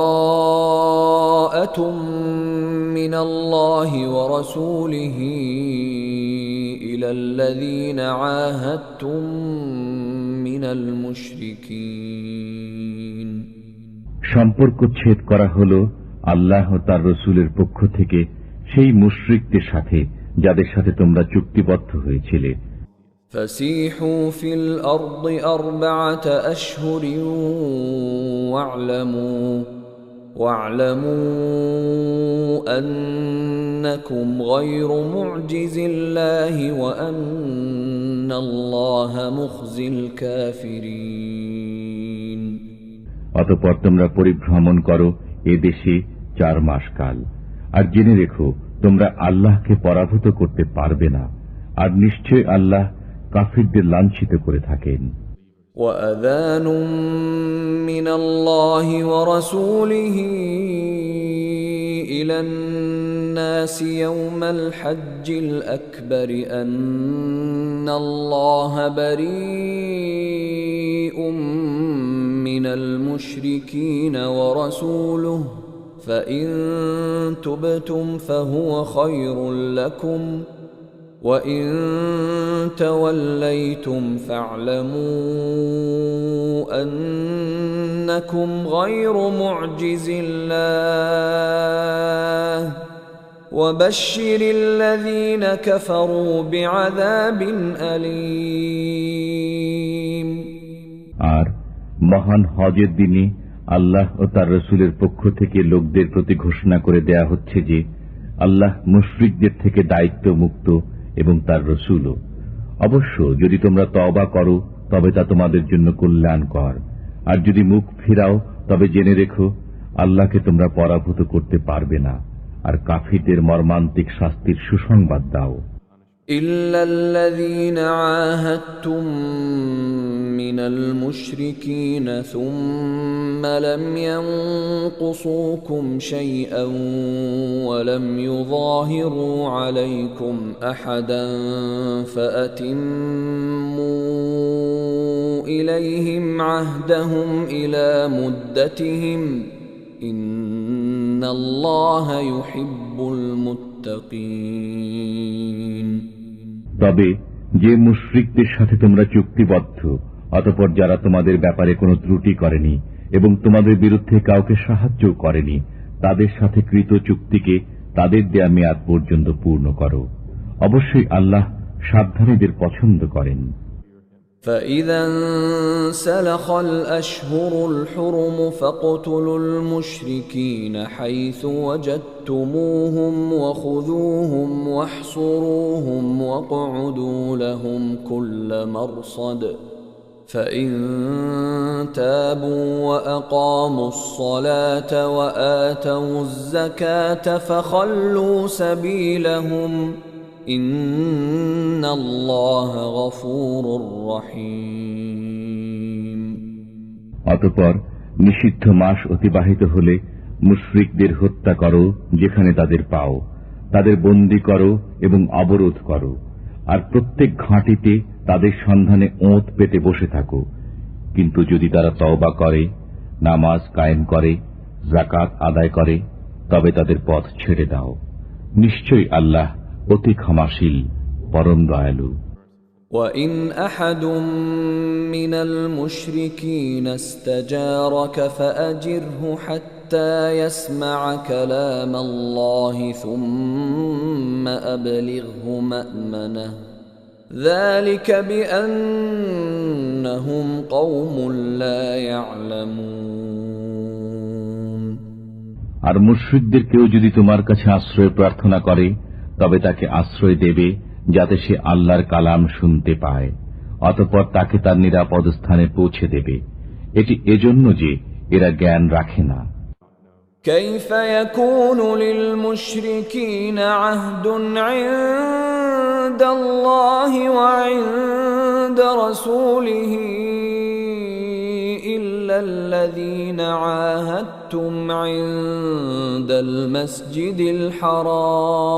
براءة من الله ورسوله إلى الذين عاهدتم من المشركين। সম্পর্ক ছেদ করা হলো আল্লাহ ও তার রাসূলের পক্ষ থেকে সেই মুশরিকদের সাথে যাদের সাথে তোমরা চুক্তিবদ্ধ হয়েছিলে। فسيحوا في الأرض 4 أشهر واعلموا أنكم غير معجز الله وأن الله مخزي الكافرين। অতঃপর তোমরা পরিভ্রমণ করো এ দেশে 4 মাস কাল, আর জেনে রেখো তোমরা আল্লাহকে পরাভূত করতে পারবে না, আর নিশ্চয় আল্লাহ কাফিরদের লাঞ্ছিত করে থাকেন। وأذان من الله ورسوله إلى الناس يوم الحج الأكبر أن الله بريء من المشركين ورسوله فإن تبتم فهو خير لكم وَإِن تَوَلَّيْتُمْ فَاعْلَمُوا أَنَّكُمْ غَيْرُ مُعْجِزِ اللَّهِ وَبَشِّرِ الَّذِينَ كَفَرُوا بِعَذَابٍ أَلِيمٍ। আর মহান হজের দিনে আল্লাহ ও তার রাসূলের পক্ষ থেকে লোকদের প্রতি ঘোষণা করে দেয়া হচ্ছে যে আল্লাহ মুশরিকদের থেকে দায়িত্ব মুক্ত এবং তার রাসূলও। অবশ্য যদি তোমরা তওবা করো তবে তা তোমাদের জন্য কল্যাণকর, আর যদি মুখ ফিরাও তবে জেনে রেখো আল্লাহকে তোমরা পরাভূত করতে পারবে না, আর কাফিরদের মর্মান্তিক শাস্তির সুসংবাদ দাও। إلا الذين عاهدتم من المشركين ثم لم ينقصوكم شيئا ولم يظاهروا عليكم أحدا فأتموا إليهم عهدهم إلى مدتهم إن الله يحب المتقين। তবে যে মুশরিকদের সাথে তোমরা চুক্তিবদ্ধ, অতঃপর যারা তোমাদের ব্যাপারে কোনো ত্রুটি করেনি এবং তোমাদের বিরুদ্ধে কাউকে সাহায্য করেনি, তাদের সাথে কৃত চুক্তিকে তাদের দেয়া মেয়াদ পর্যন্ত পূর্ণ করো। অবশ্যই আল্লাহ সাবধানীদের পছন্দ করেন। فَإِذَا انسَلَخَ الْأَشْهُرُ الْحُرُمُ فَاقْتُلُوا الْمُشْرِكِينَ حَيْثُ وَجَدتُّمُوهُمْ وَخُذُوهُمْ وَاحْصُرُوهُمْ وَاقْعُدُوا لَهُمْ كُلَّ مَرْصَدٍ فَإِن تَابُوا وَأَقَامُوا الصَّلَاةَ وَآتَوُا الزَّكَاةَ فَخَلُّوا سَبِيلَهُمْ ইন্নাল্লাহ গফুরুর রহিম। অতঃপর নিষিদ্ধ মাস অতিবাহিত হলে মুশরিকদের হত্যা করো যেখানে তাদের পাও, তাদের বন্দী করো এবং অবরোধ করো, আর প্রত্যেক ঘাঁটিতে তাদের সন্ধানে ওঁত পেতে বসে থাকো। কিন্তু যদি তারা তওবা করে, নামাজ কায়েম করে, যাকাত আদায় করে, তবে তাদের পথ ছেড়ে দাও। নিশ্চয়ই আল্লাহ অতি ক্ষমাশীল, পরম দয়ালু। وَإِنْ أَحَدٌ مِّنَ الْمُشْرِكِينَ اسْتَجَارَكَ فَأَجِرْهُ حَتَّى يَسْمَعَ كَلَامَ اللَّهِ ثُمَّ أَبْلِغْهُ مَأْمَنَهُ ذَلِكَ بِأَنَّهُمْ قَوْمٌ لَّا يَعْلَمُونَ। আর মুশরিকদের কেউ যদি তোমার কাছে আশ্রয় প্রার্থনা করে তবে তাকে আশ্রয় দেবে যাতে সে আল্লাহর কালাম শুনতে পায়, অতঃপর তাকে তার নিরাপদ স্থানে পৌঁছে দেবে। এটি এজন্য যে এরা জ্ঞান রাখে না। كيف يكون للمشركين عهد عند الله وعند رسوله إلا الذين عاهدتم عند المسجد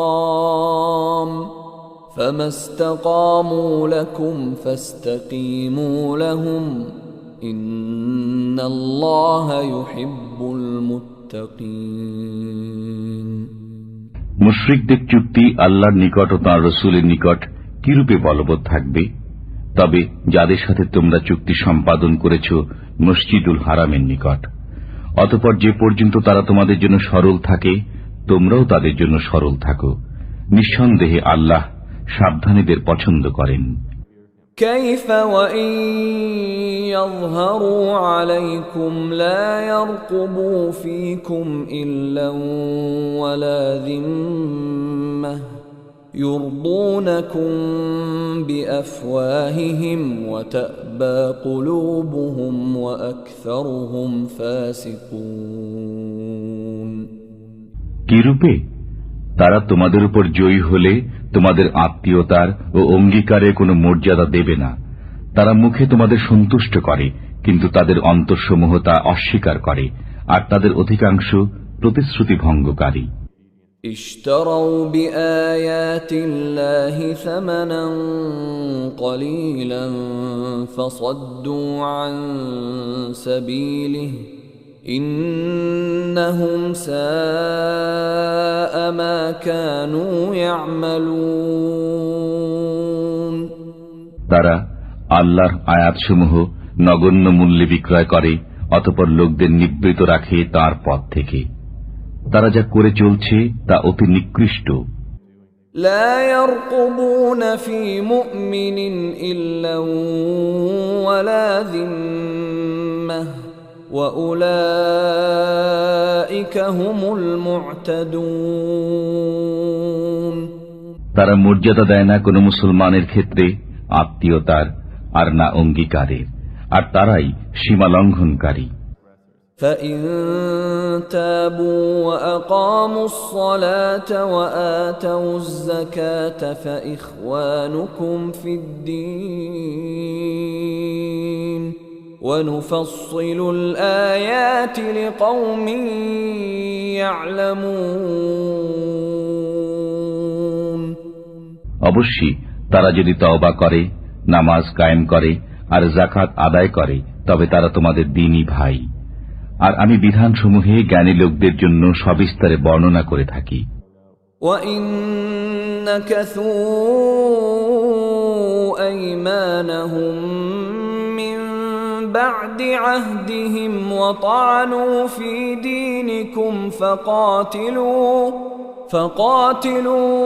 الحرام فما استقاموا لكم فاستقيموا لهم ইন্নাল্লাহা ইউহিব্বুল মুত্তাকিন। মুশরিকদের চুক্তি আল্লাহর নিকট ও তাঁর রাসূলের নিকট কিরূপে বলবৎ থাকবে? তবে যাদের সাথে তোমরা চুক্তি সম্পাদন করেছ মসজিদুল হারামের নিকট, অতঃপর যে পর্যন্ত তারা তোমাদের জন্য সরল থাকে তোমরাও তাদের জন্য সরল থাকো। নিঃসন্দেহে আল্লাহ সাবধানীদের পছন্দ করেন। كيف وإن يظهروا عليكم لا يرقبوا فيكم إلا ولا ذمة يرضونكم بأفواههم وتأبى قلوبهم وأكثرهم فاسقون। কিরূপে? তারা তোমাদের উপর জয়ী হলে তোমাদের আত্মীয়তার ও অঙ্গীকারে কোনো মর্যাদা দেবে না। তারা মুখে তোমাদের সন্তুষ্ট করে, কিন্তু তাদের অন্তরসমূহ তা অস্বীকার করে, আর তাদের অধিকাংশ প্রতিশ্রুতি ভঙ্গকারী। اشتروا بآيات الله ثمنا قليلا فصدوا عن سبيله إنهم ساء ما كانوا يعملون। তারা আল্লাহর আয়াতসমূহ নগণ্য মূল্যে বিক্রয় করে, অতঃপর লোকদের নিবৃত রাখে তার পথ থেকে। তারা যা করে চলছে তা অতি নিকৃষ্ট। لا يرقبون في مؤمن إلا ولا ذمة وأولئك هم المعتدون। তারা মর্যাদা দেয় না কোনো মুসলমানের ক্ষেত্রে আত্মীয়তার আর না অঙ্গীকারের, আর তারাই সীমা লঙ্ঘনকারী। فإن تابوا وأقاموا الصلاة وآتوا الزكاة فإخوانكم في الدين ونفصل الآيات لقوم يعلمون। অবশ্যই তারা যদি তওবা করে, নামাজ কায়েম করে আর যাকাত আদায় করে, তবে তারা তোমাদের দ্বীনী ভাই। আর আমি বিধানসমূহে জ্ঞানী লোকদের জন্য সবিস্তারে বর্ণনা করে থাকি। وَإِن نَكَثُوا أَيْمَانَهُم مِّن بَعْدِ عَهْدِهِمْ وَطَعَنُوا فِي دِينِكُمْ فقاتلوا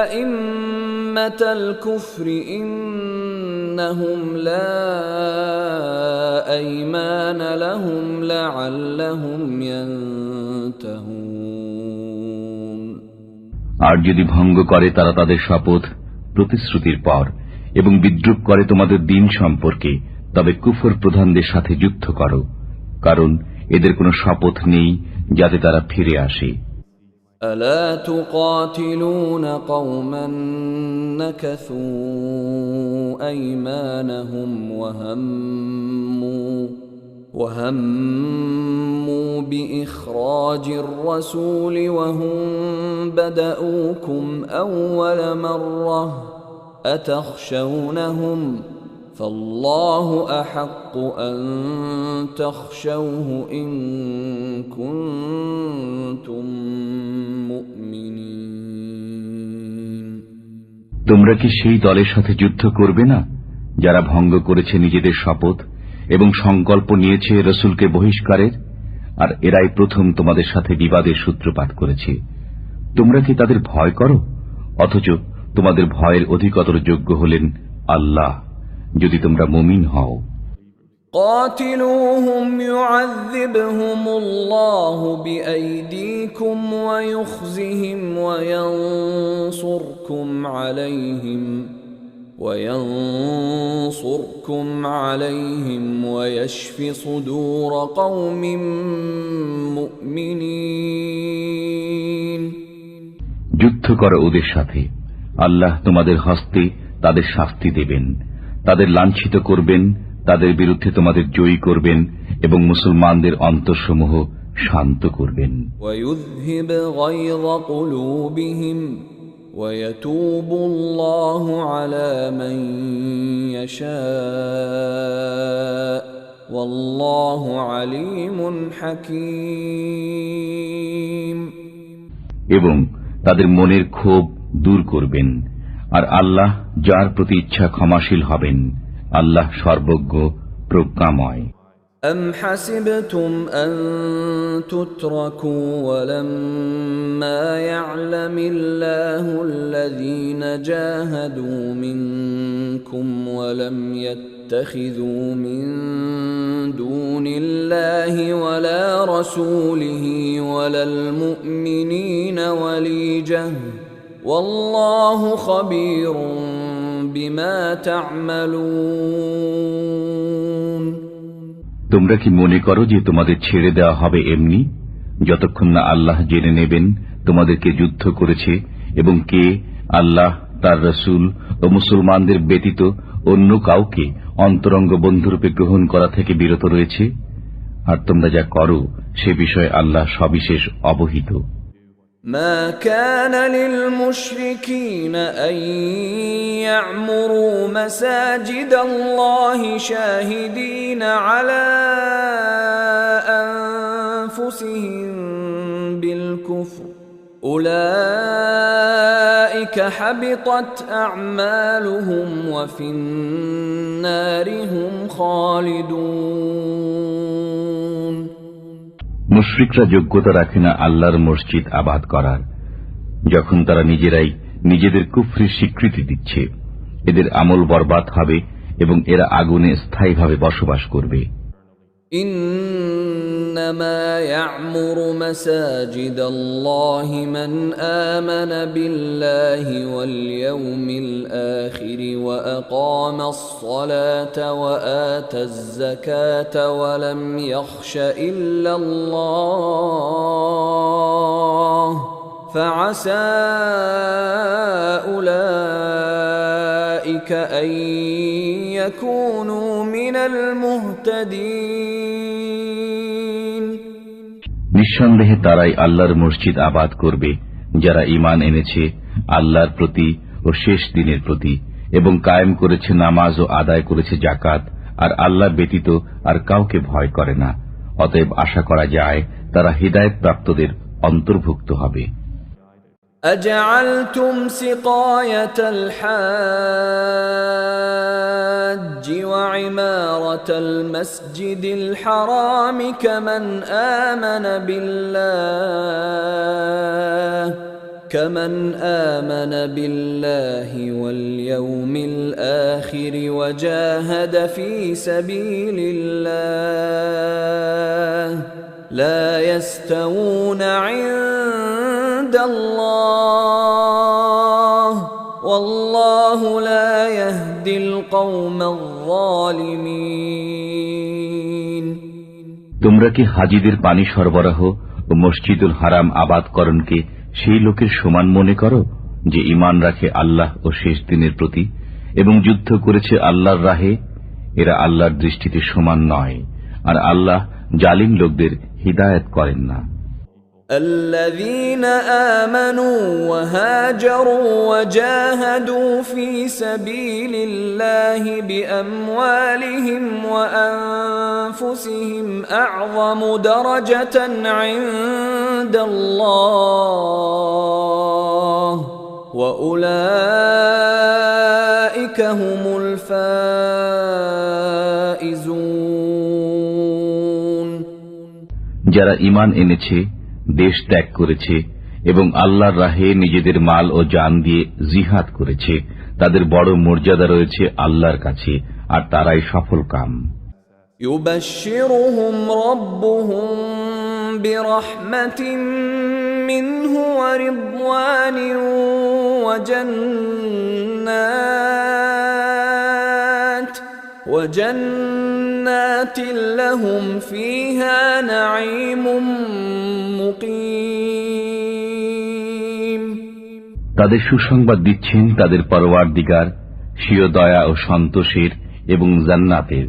أئمة الكفر إنهم لا أيمان لهم لعلهم ينتهون। আর যদি ভঙ্গ করে তারা তাদের শপথ প্রতিশ্রুতির পর এবং বিদ্রুপ করে তোমাদের দিন সম্পর্কে, তবে কুফর প্রধানদের সাথে যুদ্ধ করো, কারণ এদের কোনো শপথ নেই যাতে তারা ফিরে আসে। ألا تقاتلون قوما نكثوا أيمانهم وهموا بإخراج الرسول وهم بدأوكم أول مرة أتخشونهم فالله أحق أن تخشوه إن كنتم مؤمنين। তোমরা কি সেই দলের সাথে যুদ্ধ করবে না যারা ভঙ্গ করেছে নিজেদের শপথ এবং সংকল্প নিয়েছে রসুলকে বহিষ্কারের? আর এরাই প্রথম তোমাদের সাথে বিবাদের সূত্রপাত করেছে। তোমরা কি তাদের ভয় করো? অথচ তোমাদের ভয়ের অধিকতর যোগ্য হলেন আল্লাহ, যদি তোমরা মুমিন হও। قاتلوهم يعذبهم الله بأيديكم ويخزهم وينصركم عليهم ويشف صدور قوم مؤمنين। যুদ্ধ করো ওদের সাথে, আল্লাহ তোমাদের হস্তে তাদের শাস্তি দেবেন, তাদের লাঞ্ছিত করবেন, তাদের বিরুদ্ধে তোমাদের জয়ী করবেন এবং মুসলমানদের অন্তরসমূহ শান্ত করবেন। ويذهب غيظ قلوبهم ويتوب الله على من يشاء والله عليم حكيم। এবং তাদের মনের ক্ষোভ দূর করবেন, আর আল্লাহ যার প্রতি ইচ্ছা ক্ষমাশীল হবেন। আল্লাহ সর্বজ্ঞ প্রজ্ঞাময়। أم حسبتم أن تتركوا ولما يعلم الله الذين جاهدوا منكم ولم يتخذوا من دون الله ولا رسوله ولا المؤمنين وليجة والله خبير بما تعملون। তোমরা কি মনে করো যে তোমাদের ছেড়ে দেওয়া হবে এমনি, যতক্ষণ না আল্লাহ জেনে নেবেন তোমাদেরকে যুদ্ধ করেছে এবং কে আল্লাহ, তার রসুল ও মুসলমানদের ব্যতীত অন্য কাউকে অন্তরঙ্গ বন্ধুরূপে গ্রহণ করা থেকে বিরত রয়েছে? আর তোমরা যা করো সে বিষয়ে আল্লাহ সবিশেষ অবহিত। ما كان للمشركين أن يعمروا مساجد الله شاهدين على أنفسهم بالكفر أولئك حبطت أعمالهم وفي النار هم خالدون। মুশরিকরা যোগ্যতা রাখে না আল্লাহর মসজিদ আবাদ করার, যখন তারা নিজেরাই নিজেদের কুফরির স্বীকৃতি দিচ্ছে। এদের আমল বরবাদ হবে এবং এরা আগুনে স্থায়ীভাবে বসবাস করবে। إنما يعمر مساجد الله من آمن بالله واليوم الآخر وأقام الصلاة وآتى الزكاة ولم يخش إلا الله فعسى أولئك أن يكونوا من المهتدين। নিঃসন্দেহে তারাই আল্লাহর মসজিদ আবাদ করবে যারা ঈমান এনেছে আল্লাহর প্রতি ও শেষ দিনের প্রতি এবং কায়েম করেছে নামাজ ও আদায় করেছে যাকাত, আর আল্লাহ ব্যতীত আর কাউকে ভয় করে না। অতএব আশা করা যায় তারা হিদায়াত প্রাপ্তদের অন্তর্ভুক্ত হবে। أجعلتم سقاية الحاج وعمارة المسجد الحرام كمن آمن بالله واليوم الآخر وجاهد في سبيل الله لا يستوون عند الله والله لا يهدي القوم الظالمين। তোমরা কি হাজীদের পানি সরবরাহ ও মসজিদুল হারাম আবাদকরণকে সেই লোকের সমান মনে করো যে ঈমান রাখে আল্লাহ ও শেষ দিনের প্রতি এবং যুদ্ধ করেছে আল্লাহর রাহে? এরা আল্লাহর দৃষ্টিতে সমান নয়, আর আল্লাহ জালিম লোকদের হিদায়াত করেন না। الذين آمنوا وهاجروا وجاهدوا في سبيل الله بأموالهم وأنفسهم أعظم درجة عند الله وأولئك هم الفائزون। যারা ঈমান এনেছে, দেশ ত্যাগ করেছে এবং আল্লাহর রাহে নিজেদের মাল ও জান দিয়ে জিহাদ করেছে, তাদের বড় মর্যাদা রয়েছে আল্লাহর কাছে, আর তারাই সফল কাম। يبشرهم ربهم برحمة منه ورضوان وجنات لهم فيها نعيم মুকিম। তাদের সুসংবাদ দিচ্ছেন তাদের পরওয়ারদিগার স্বীয় দয়া ও সন্তোষের এবং জান্নাতের,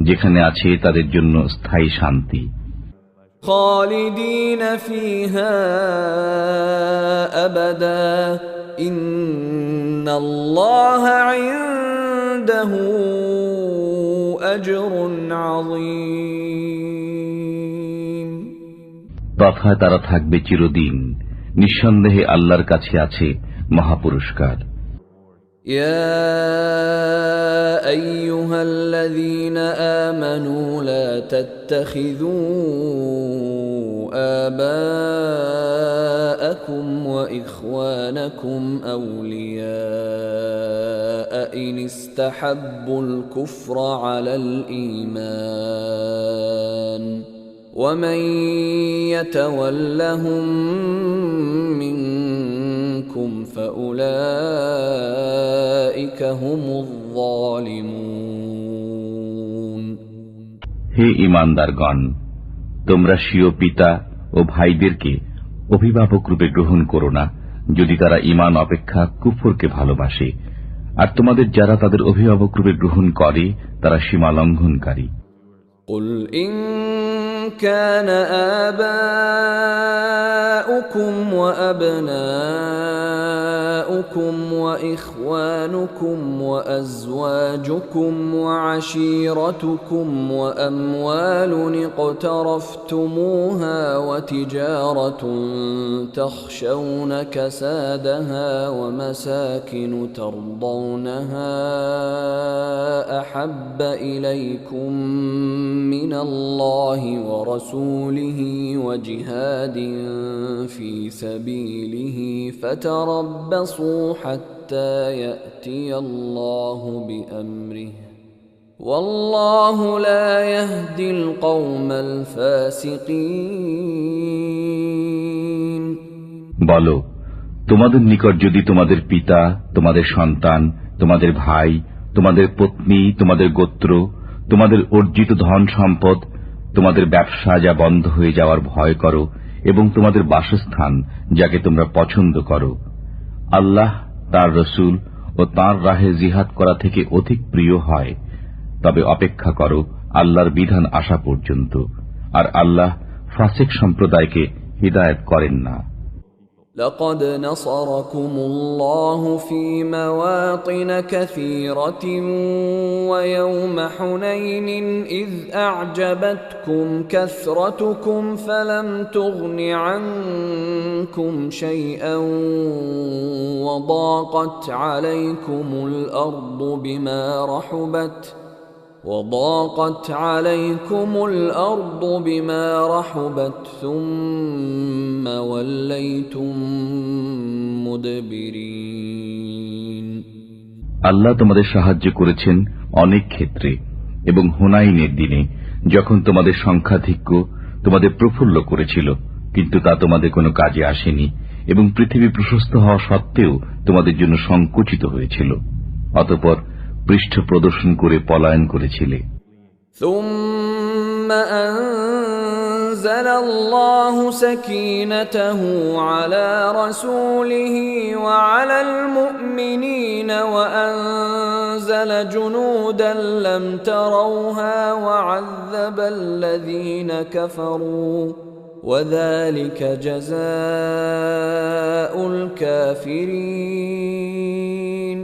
যেখানে আছে তাদের জন্য স্থায়ী শান্তি। খালিদিন ফিহা আবাদা إن الله عنده أجر عظيم তথায় তারা থাকবে চিরদিন। নিঃসন্দেহে আল্লাহর কাছে আছে মহাপুরস্কার। يا أيها الذين آمنوا لا تتخذوا آباءكم وإخوانكم أولياء إن استحبوا الكفر على الإيمان ومن يتولهم منكم فأولئك هم الظالمون হে ঈমানদারগণ, তোমরা স্বীয় পিতা ও ভাইদেরকে অভিভাবক রূপে গ্রহণ করো না, যদি তারা ঈমান অপেক্ষা কুফরকে ভালোবাসে, আর তোমাদের যারা তাদের অভিভাবক রূপে গ্রহণ করে তারা সীমা লঙ্ঘনকারী। قل إن كان آباؤكم وأبناؤكم وإخوانكم وأزواجكم وعشيرتكم وأموال اقترفتموها وتجارة تخشون كسادها ومساكن ترضونها أحب إليكم من الله ورسوله وجهاد في سبيله فتربصوا حتى يأتي الله بأمره والله لا يهدي القوم الفاسقين বলো, তোমাদের নিকট যদি তোমাদের পিতা, তোমাদের সন্তান, তোমাদের ভাই, তোমাদের পত্নী, তোমাদের গোত্র, তোমাদের অর্জিত ধন সম্পদ, তোমাদের ব্যবসা যা বন্ধ হয়ে যাওয়ার ভয় করো এবং তোমাদের বাসস্থান যাকে তোমরা পছন্দ করো, আল্লাহ, তার রসুল ও তাঁর রাহে জিহাদ করা থেকে অধিক প্রিয় হয়, তবে অপেক্ষা করো আল্লাহর বিধান আসা পর্যন্ত, আর আল্লাহ ফাসিক সম্প্রদায়কে হিদায়াত করেন না। لقد نصركم الله في مواطن كثيرة ويوم حنين إذ أعجبتكم كثرتكم فلم تغن عنكم شيئا وضاقت عليكم الأرض بما رحبت ثم وليتم مدبرين আল্লাহ তোমাদের সাহায্য করেছেন অনেক ক্ষেত্রে, এবং হুনাইনের দিনে যখন তোমাদের সংখ্যাধিক্য তোমাদের প্রফুল্ল করেছিল, কিন্তু তা তোমাদের কোনো কাজে আসেনি, এবং পৃথিবী প্রশস্ত হওয়া সত্ত্বেও তোমাদের জন্য সংকুচিত হয়েছিল। অতঃপর পৃষ্ঠ প্রদর্শন করে পলায়ন করেছিলে। ثم أنزل الله سكينته على رسوله وعلى المؤمنين وأنزل جنودا لم تروها وعذب الذين كفروا وذلك جزاء الكافرين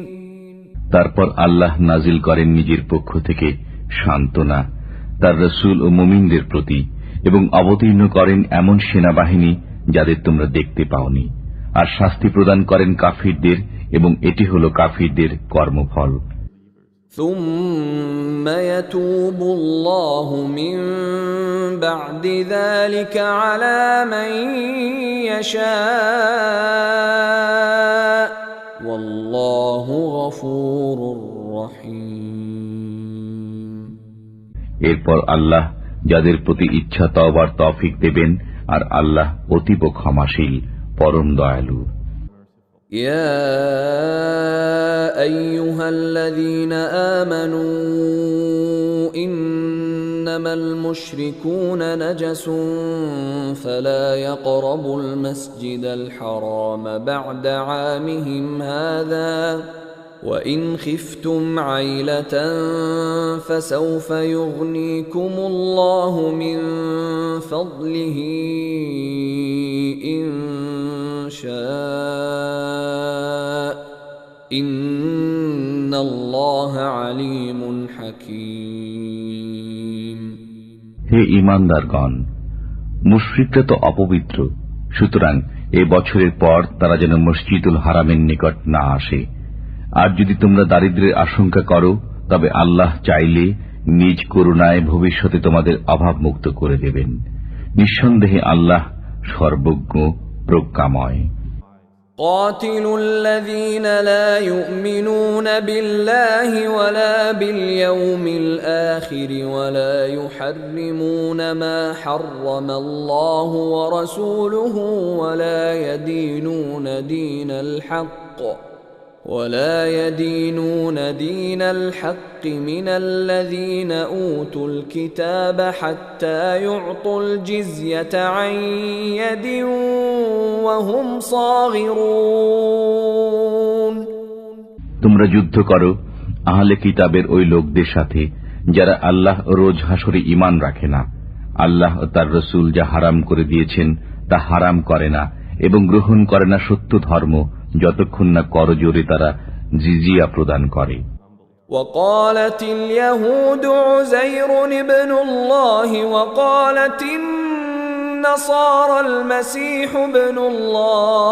তারপর আল্লাহ নাজিল করেন নিজের পক্ষ থেকে সান্ত্বনা তার রসুল ও মুমিনদের প্রতি, এবং অবতীর্ণ করেন এমন সেনাবাহিনী যাদের তোমরা দেখতে পাওনি, আর শাস্তি প্রদান করেন কাফিরদের, এবং এটি হল কাফিরদের কর্মফল। ثم يتوب الله من بعد ذلك على من يشاء والله غفور رحيم এরপর আল্লাহ যাদের প্রতি ইচ্ছা তওবার তৌফিক দেবেন, আর আল্লাহ অতীব ক্ষমাশীল, পরম দয়ালু। يا أيها الذين آمنوا إنما المشركون نجس فلا يقربوا المسجد الحرام بعد عامهم هذا وإن خفتم عيلة فسوف يغنيكم الله من فضله إن شاء ইন্নাল্লাহা আলীমুন হাকীম। হে ঈমানদারগণ, মুশরিকরা তো অপবিত্র, সুতরাং এ বছরের পর তারা যেন মসজিদুল হারামের নিকট না আসে। আর যদি তোমরা দারিদ্র্যের আশঙ্কা করো, তবে আল্লাহ চাইলে নিজ করুণায় ভবিষ্যতে তোমাদের অভাব মুক্ত করে দেবেন। নিঃসন্দেহে আল্লাহ সর্বজ্ঞ, প্রজ্ঞাময়। قاتلوا الذين لا يؤمنون بالله ولا باليوم الآخر ولا يحرمون ما حرم الله ورسوله ولا يدينون دين الحق من الذين أوتوا الكتاب حتى يعطوا الجزية عن يد وهم صاغرون। তোমরা যুদ্ধ করো আহলে কিতাবের ওই লোকদের সাথে যারা আল্লাহ রোজ হাসরে ঈমান রাখে না, আল্লাহ ও তার রসুল যা হারাম করে দিয়েছেন তা হারাম করে না এবং গ্রহণ করে না সত্য ধর্ম, যতক্ষণ না করজোরে তারা জিজিয়া প্রদান করে। وقالت اليهود عزير ابن الله وقالت النصارى المسيح ابن الله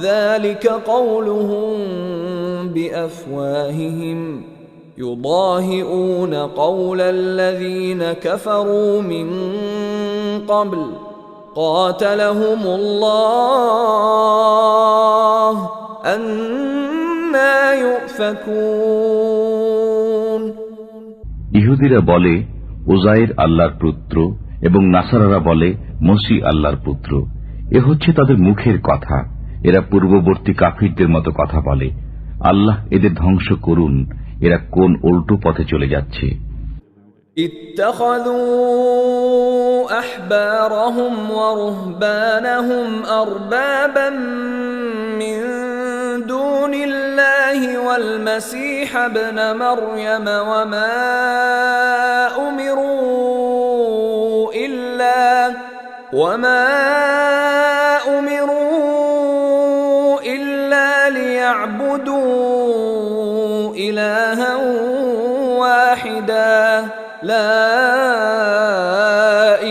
ذلك قولهم بأفواههم يضاهئون قول الذين كفروا من قبل قاتلهم الله أنى يؤفكون। ইহুদিরা বলে উজাইর আল্লাহর পুত্র এবং নাসারারা বলে মসিহ আল্লাহর পুত্র। এ হচ্ছে তাদের মুখের কথা। এরা পূর্ববর্তী কাফিরদের মতো কথা বলে। আল্লাহ এদের ধ্বংস করুন, এরা কোন উল্টো পথে চলে যাচ্ছে। اتخذوا أحبارهم ورهبانهم أربابا من دون الله والمسيح ابن مريم وما أمروا إلا ليعبدوا إلها واحدا لا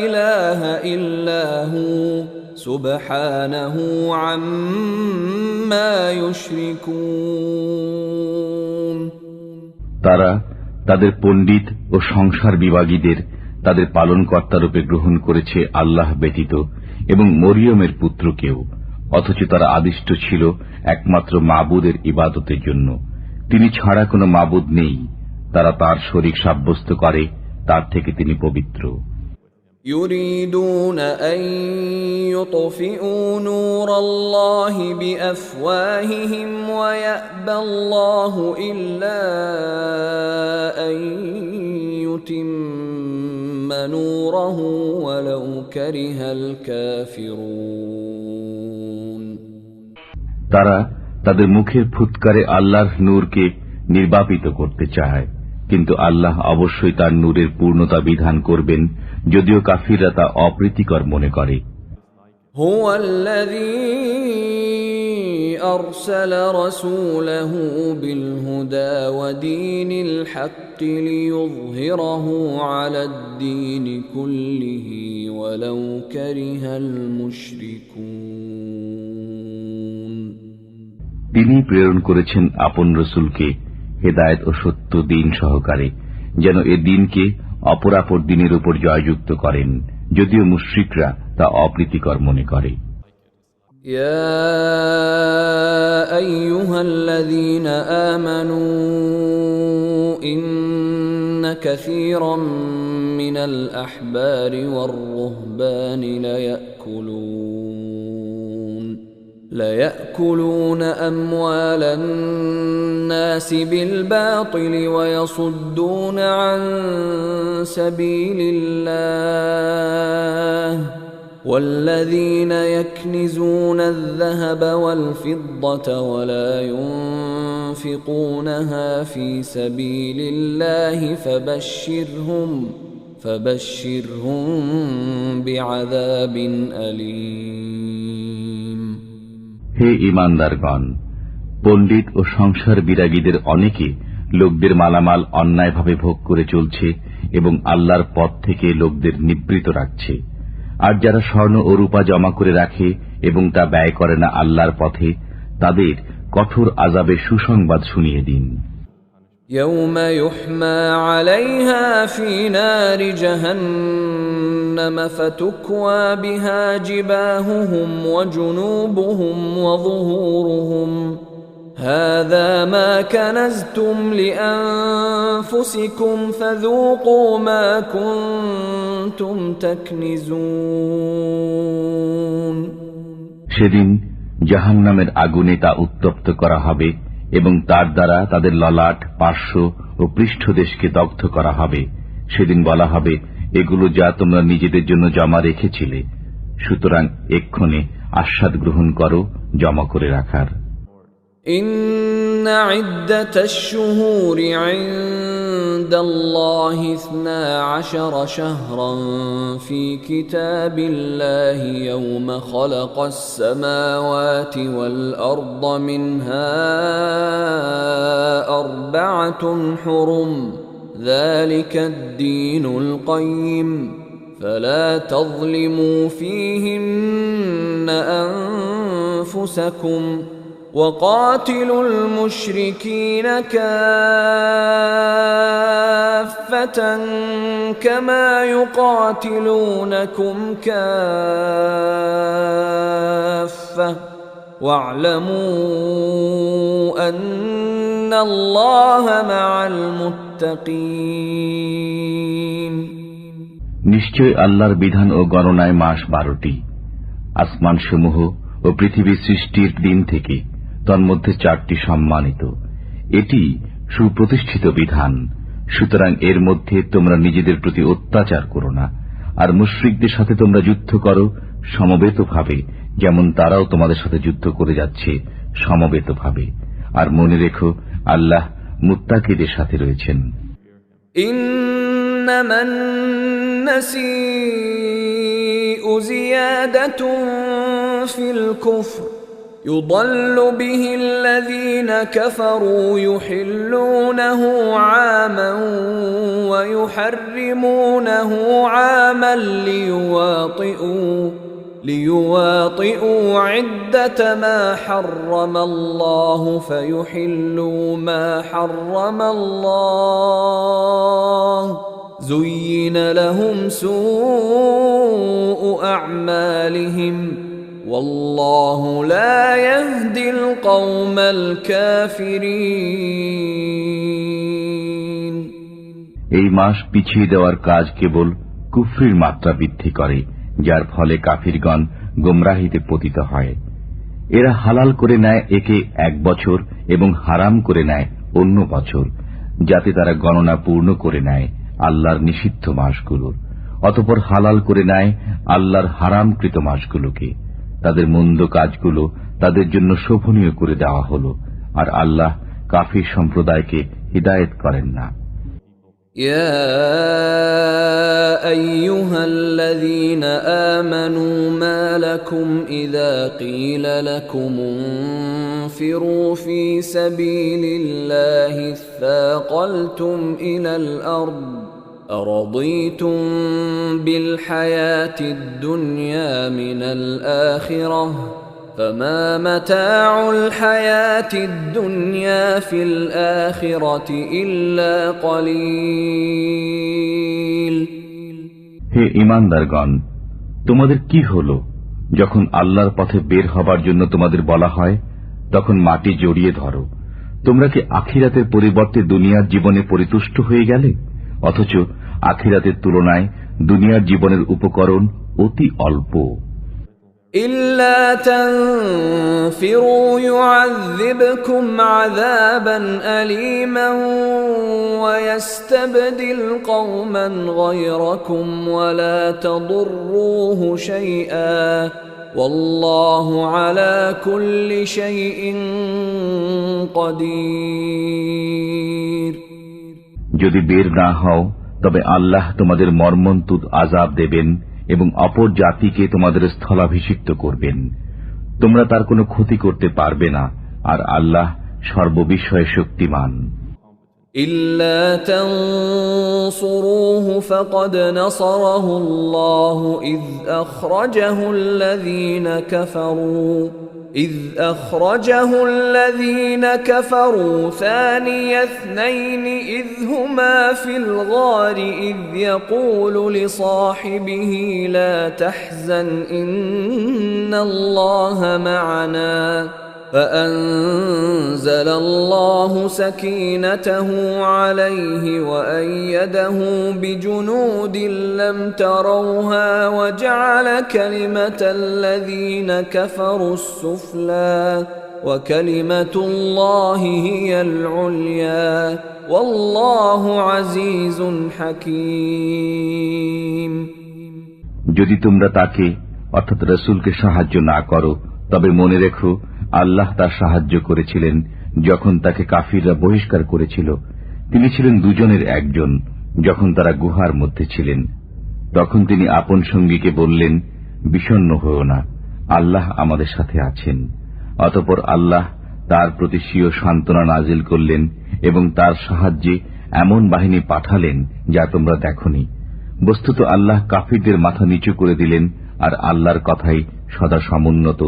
إله إلا هو سبحانه عما يشركون। তারা তাদের পণ্ডিত ও সংসার বিভাগীদের তাদের পালনকর্তা রূপে গ্রহণ করেছে আল্লাহ ব্যতীত এবং মরিয়মের পুত্রকেও, অথচ তারা আদিষ্ট ছিল একমাত্র মাবুদের ইবাদতের জন্য। তিনি ছাড়া কোনো মাবুদ নেই। তারা তার শরীক সাব্যস্ত করে, তার থেকে তিনি পবিত্র। يريدون أن يطفئوا نور الله بأفواههم ويأبى الله إلا أن يتم نوره ولو كره الكافرون। তারা তাদের মুখের ফুৎকারে আল্লাহর নূরকে নির্বাপিত করতে চায়, কিন্তু আল্লাহ অবশ্যই তার নূরের পূর্ণতা বিধান করবেন, যদিও কাফিররা তা অপ্রীতিকর মনে করে। هو الذي أرسل رسوله بالهدى ودين الحق ليظهره على الدين كله ولو كره المشركون। তিনি প্রেরণ করেছেন আপন রসুলকে হেদায়েত ও সত্য দিন সহকারে, যেন এ দিনকে অপরাপর দিনের উপর জয়যুক্ত করেন, যদিও মুশরিকরা তা অপ্রীতিকর মনে করে। يا أيها الذين آمنوا إن كثيرا من الأحبار والرهبان ليأكلون أموال الناس بالباطل ويصدون عن سبيل الله والذين يكنزون الذهب والفضة ولا ينفقونها في سبيل الله فبشرهم بعذاب أليم। হে ঈমানদারগণ, পণ্ডিত ও সংসার বিরাগীদের অনেকে লোকদের মালামাল অন্যায়ভাবে ভোগ করে চলছে এবং আল্লাহর পথ থেকে লোকদের নিবৃত রাখছে। আর যারা স্বর্ণ ও রূপা জমা করে রাখে এবং তা ব্যয় করে না আল্লাহর পথে, তাদের কঠোর আযাবের সুসংবাদ শুনিয়ে দিন। يوم يحمى عليها في نار جهنم فتكوى بها جباههم وجنوبهم وظهورهم هذا ما كنزتم لأنفسكم فذوقوا ما كنتم تكنزون। সেদিন জাহান্নামের আগুনে তা উত্তপ্ত করা হবে এবং তার দ্বারা তাদের ললাট, পার্শ্ব ও পৃষ্ঠদেশকে দগ্ধ করা হবে। সেদিন বলা হবে, এগুলো যা তোমরা নিজেদের জন্য জমা রেখেছিলে, সুতরাং এক্ষণে আস্বাদ গ্রহণ করো জমা করে রাখার। إن عدة الشهور عند الله 12 شهرا في كتاب الله يوم خلق السماوات والأرض منها 4 حرم ذلك الدين القيم فلا تظلموا فيهن أنفسكم وقاتلوا المشركين كافة كما يقاتلونكم كافة واعلموا أن الله مع المتقين। নিশ্চয় আল্লাহর বিধান ও গণনায় মাস 12টি। আসমানসমূহ ও পৃথিবী সৃষ্টির দিন থেকে তন্মধ্যে 4টি সম্মানিত। এটি সুপ্রতিষ্ঠিত বিধান, সুতরাং এর মধ্যে তোমরা নিজেদের প্রতি অত্যাচার করো না। আর মুশরিকদের সাথে তোমরা যুদ্ধ করো সমবেতভাবে, যেমন তারাও তোমাদের সাথে যুদ্ধ করে যাচ্ছে সমবেতভাবে। আর মনে রেখো, আল্লাহ মুত্তাকিদের সাথে রয়েছেন। ইন্নামান নাসিউ জিয়াদাতুন ফিল কুফর يضل به الذين كفروا يحلونه عاما ويحرمونه عاما ليواطئوا عدة ما حرم الله فيحلوا ما حرم الله زين لهم سوء أعمالهم والله لا يهدي القوم الكافرين। এই মাস পিছিয়ে দেওয়ার কাজ কেবল কুফরির মাত্রা বৃদ্ধি করে, যার ফলে কাফিরগণ গোমরাহিতে পতিত হয়। এরা হালাল করে নেয় একে 1 বছর এবং হারাম করে নেয় অন্য বছর, যাতে তারা গণনা পূর্ণ করে নেয় আল্লাহর নিষিদ্ধ মাসগুলোর। অতঃপর হালাল করে নেয় আল্লাহর হারামকৃত মাসগুলোকে। তাদের মন্দ কাজগুলো তাদের জন্য শোভনীয় করে দেওয়া হলো, আর আল্লাহ কাফির সম্প্রদায়কে হিদায়েত করেন না। يا أيها الذين آمنوا ما لكم إذا قيل لكم انفروا في سبيل الله اثاقلتم إلى الأرض أرضيتم بالحياة الدنيا من الآخرة فما متاع الحياة الدنيا في الآخرة إلا قليل। হে ঈমানদারগণ, তোমাদের কি হলো যখন আল্লাহর পথে বের হবার জন্য তোমাদের বলা হয়, তখন মাটি জড়িয়ে ধরো। তোমরা কি আখিরাতের পরিবর্তে দুনিয়ার জীবনে পরিতুষ্ট হয়ে গেলে? অথচ আখিরাতের তুলনায় দুনিয়ার জীবনের উপকরণ অতি অল্প। إلا تنفروا يعذبكم عذابا أليما ويستبدل قوما غيركم ولا تضروه شيئا والله على كل شيء قدير। যদি বের না হও, তবে আল্লাহ তোমাদের মর্মন্তুদ আযাব দেবেন এবং অপর জাতিকে তোমাদের স্থলাভিষিক্ত করবেন। তোমরা তার কোনো ক্ষতি করতে পারবে না, আর আল্লাহ সর্ববিষয়ে শক্তিমান। إلا تنصروه فقد نصره الله إذ أخرجه الذين كفروا ثاني اثنين إذ هما في الغار إذ يقول لصاحبه لا تحزن إن الله معنا فأنزل الله سكينته عليه وأيده بجنود لم تروها وجعل كلمة الذين كفروا السفلى وكلمة الله هي العليا والله عزيز حكيم। যদি তোমরা তাকে অর্থাৎ রাসূলকে সাহায্য না করো, তবে মনে রেখো আল্লাহ তার সাহায্য করেছিলেন যখন তাকে কাফিররা বহিষ্কার করেছিল। তিনি ছিলেন দুজনের একজন। যখন তারা গুহার মধ্যে ছিলেন, তখন তিনি আপন সঙ্গীকে বললেন, বিষণ্ণ হও না, আল্লাহ আমাদের সাথে আছেন। অতঃপর আল্লাহ তার প্রতি স্বীয় সান্ত্বনা নাজিল করলেন এবং তার সাহায্যে এমন বাহিনী পাঠালেন যা তোমরা দেখনি। বস্তুত আল্লাহ কাফিরদের মাথা নিচু করে দিলেন, আর আল্লাহর কথাই সদা সমুন্নত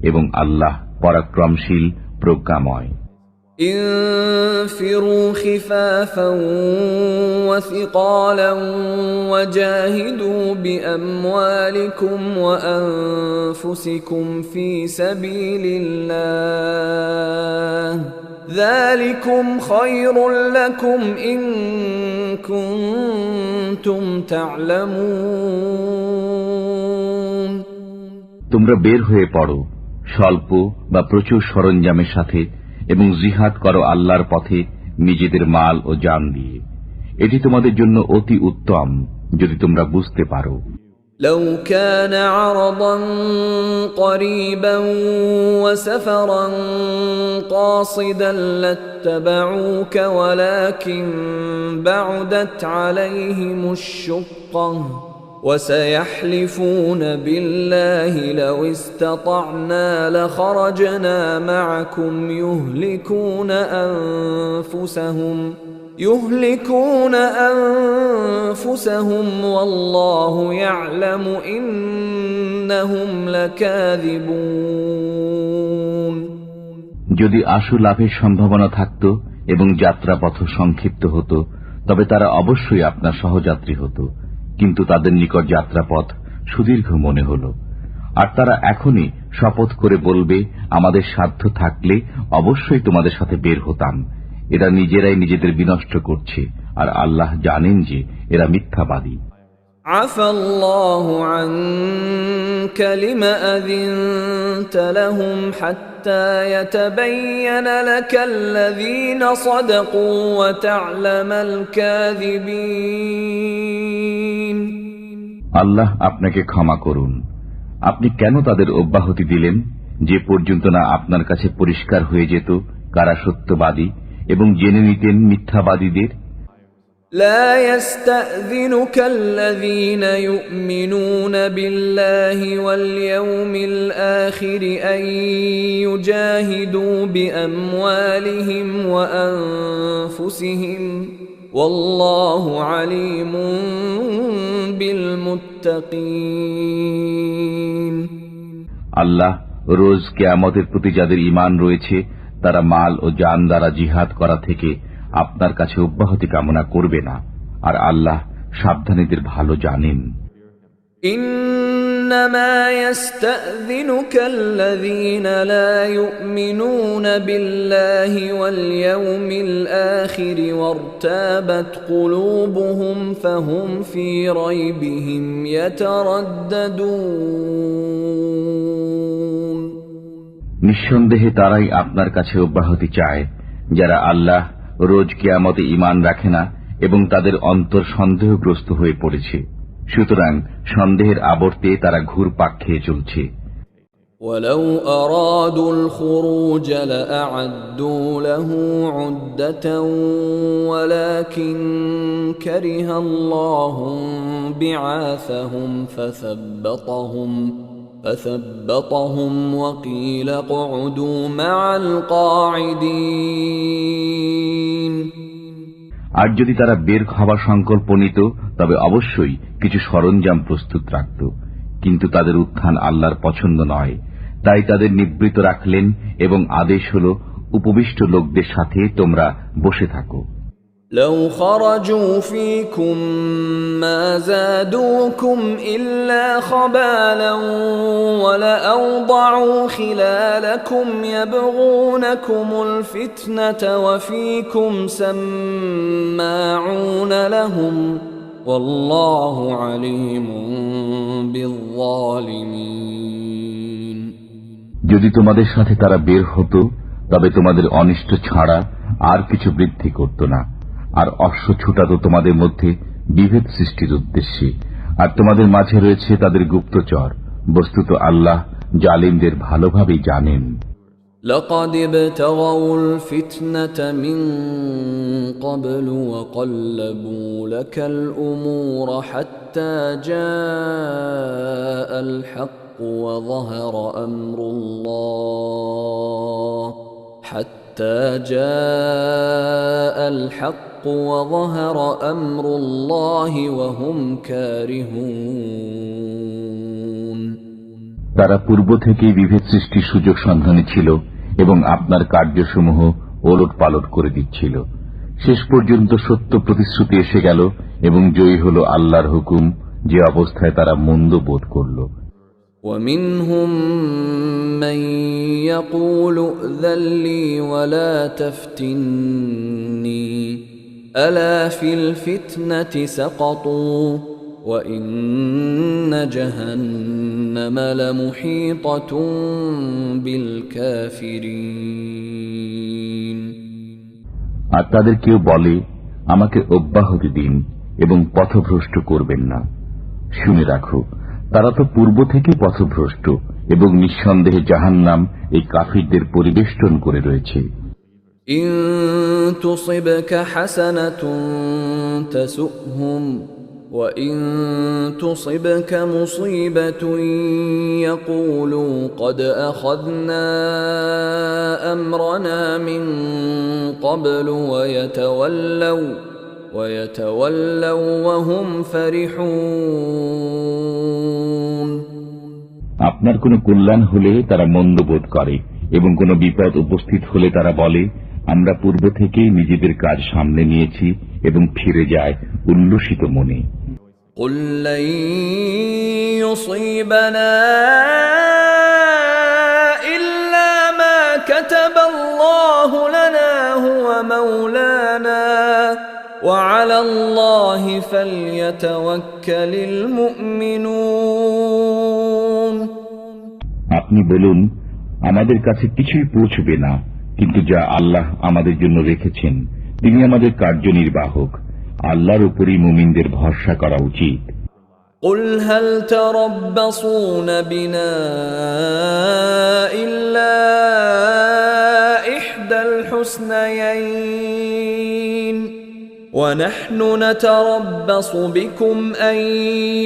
এবং আল্লাহ পরাক্রমশীল প্রজ্ঞাময়। انفروا خفافا وثقالا وجاهدوا بأموالكم وأنفسكم في سبيل الله ذلكم خير لكم إن كنتم تعلمون। তোমরা বের হয়ে পড়ো স্বল্প বা প্রচুর সরঞ্জামের সাথে এবং জিহাদ করো আল্লাহর পথে নিজেদের মাল ও জান দিয়ে। এটি তোমাদের জন্য অতি উত্তম যদি তোমরা বুঝতে পারো। لو كان عرضا قريبا وسفرا قاصدا لاتبعوك ولكن بعدت عليهم الشقة وسيحلفون بالله لو استطعنا لخرجنا معكم يهلكون أنفسهم والله يعلم إنهم لكاذبون। যদি আশু লাভের সম্ভাবনা থাকত এবং যাত্রাপথ সংক্ষিপ্ত হতো, তবে তারা অবশ্যই আপনার সহযাত্রী হতো, কিন্তু তাদের নিকট যাত্রাপথ সুদীর্ঘ মনে হল। আর তারা এখনই শপথ করে বলবে, আমাদের সাধ্য থাকলে অবশ্যই তোমাদের সাথে বের হতাম। এরা নিজেরাই নিজেদের বিনষ্ট করছে, আর আল্লাহ জানেন যে এরা মিথ্যাবাদী। আফাল্লাহু আনকা লিমা আযিনতা লাহুম হাত্তা ইয়াতাবায়্যানা লাকাল্লাযীনা সাদাকু ওয়া তা'লামাল কাযিবিন। আল্লাহ আপনাকে ক্ষমা করুন। আপনি কেন তাদের অব্যাহতি দিলেন, যে পর্যন্ত না আপনার কাছে পরিষ্কার হয়ে যেত কারা সত্যবাদী, এবং জেনে নিতেন মিথ্যাবাদীদের। لا يستأذنك الذين يؤمنون بالله واليوم الآخر أن يجاهدوا بأموالهم وأنفسهم والله عليم بالمتقين। আল্লাহ রোজ কিয়ামতের প্রতি যাদের ঈমান রয়েছে তারা মাল ও জান দ্বারা জিহাদ করা থেকে আপনার কাছে অব্যাহতি কামনা করবে না, আর আল্লাহ সাবধানীদের ভালো জানেন। ইন্নামা ইস্তাযিনুকা আল্লাযীনা লা ইউমিনুনা বিল্লাহি ওয়াল ইয়াউমিল আখির ওয়ারতাবাত কুলুবুহুম ফাহুম ফী রাইবিহিম ইয়াতারাদ্দাদুন। নিঃসন্দেহে তারাই আপনার কাছে অব্যাহতি চায় যারা আল্লাহ রোজ কিয়ামতে ঈমান রাখে না এবং তাদের অন্তর সন্দেহগ্রস্ত হয়ে পড়েছে, সুতরাং সন্দেহের আবর্তে তারা ঘুরপাক খেয়ে চলছে। ওয়ালাউ আরাদুল খুরুজ লাআ'আদ্দু লাহু উদ্দাতান ওয়ালাকিন কারিহাল্লাহু বিআসাহুম ফাসাব্বাতাহুম فثبطهم وقيل اقعدوا مع القاعدين আর যদি তারা বের হওয়ার সংকল্প নিত তবে অবশ্যই কিছু সরঞ্জাম প্রস্তুত রাখত, কিন্তু তাদের উত্থান আল্লাহর পছন্দ নয়, তাই তাদের নিবৃত রাখলেন এবং আদেশ হল উপবিষ্ট লোকদের সাথে তোমরা বসে থাকো। لو خرجوا فيكم ما زادوكم إلا خبالا ولأوضعوا خلالكم يبغونكم الفتنة وفيكم سماعون لهم والله عليم بالظالمين যদি তোমাদের সাথে তারা বের হতো তবে তোমাদের অনিষ্ট ছাড়া আর কিছু বৃদ্ধি করত না, আর অশ্ব ছুটাত তোমাদের মধ্যে বিভেদ সৃষ্টির উদ্দেশ্যে, আর তোমাদের মাঝে রয়েছে তাদের গুপ্তচর। বস্তুত আল্লাহ জালিমদের ভালোভাবেই জানেন। لقد ابتغوا الفتنة من قبل وقلبوا لك الأمور حتى جاء الحق وظهر أمر الله حتى جاء الحق وظهر أمر الله وهم كارهون তারা পূর্ব থেকেই বিভেদ সৃষ্টির সুযোগ সন্ধানে ছিল এবং আপনার কার্যসমূহ ওলট পালট করে দিচ্ছিল। শেষ পর্যন্ত সত্য প্রতিশ্রুতি এসে গেল এবং জয়ী হল আল্লাহর হুকুম, যে অবস্থায় তারা মন্দ বোধ করল। ومنهم من يقول ائذن لي ولا تفتني ألا في الفتنة سقطوا وإن جهنم لمحيطة بالكافرين আর তাদের কেউ বলে, আমাকে অব্যাহতি দিন এবং পথভ্রষ্ট করবেন না। শুনে রাখো, তারা তো পূর্ব থেকে পথভ্রষ্ট এবং নিঃসন্দেহে জাহান্নাম এই কাফিরদের পরিবেষ্টন করে রয়েছে। إن تصبك حسنة تسؤهم وإن تصبك مصيبة يقولوا قد أخذنا أمرنا من قبل ويتولوا وهم فرحون আপনার কোনো কল্যাণ হলে তারা মন্দ বোধ করে এবং কোনো বিপদ উপস্থিত হলে তারা বলে, আমরা পূর্ব থেকেই নিজেদের কাজ সামনে নিয়েছি, এবং ফিরে যায় উল্লসিত মনে। قل لن يصيبنا إلا ما كتب الله لنا هو مولانا وعلى الله فليتوكل المؤمنون আপনি বলুন, আমাদের কাছে কিছুই পৌঁছবে না, কিন্তু যা আল্লাহ আমাদের জন্য রেখেছেন তিনি আমাদের কার্যনির্বাহক। আল্লাহর উপরই মুমিনদের ভরসা করা উচিত। قل هل تربصون بنا إلا إحدى الحسنيين ونحن نتربص بكم أن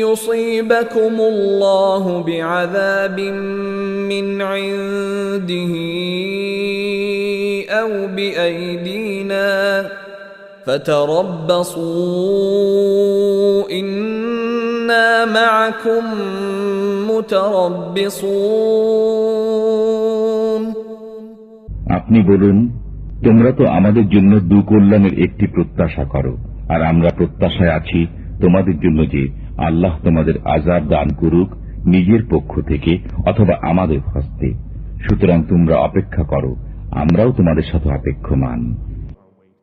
يصيبكم الله بعذاب من عنده أو بأيدينا فتربصوا إنا معكم متربصون আপনি বলুন, তোমরা তো আমাদের জন্য দুকল্যাণের একটি প্রত্যাশা করো, আর আমরা প্রত্যাশায় আছি তোমাদের জন্য যে আল্লাহ তোমাদের আযাব দান করুক নিজের পক্ষ থেকে অথবা আমাদের হস্তে। সুতরাং তোমরা অপেক্ষা করো, আমরাও তোমাদের সাথে অপেক্ষমান।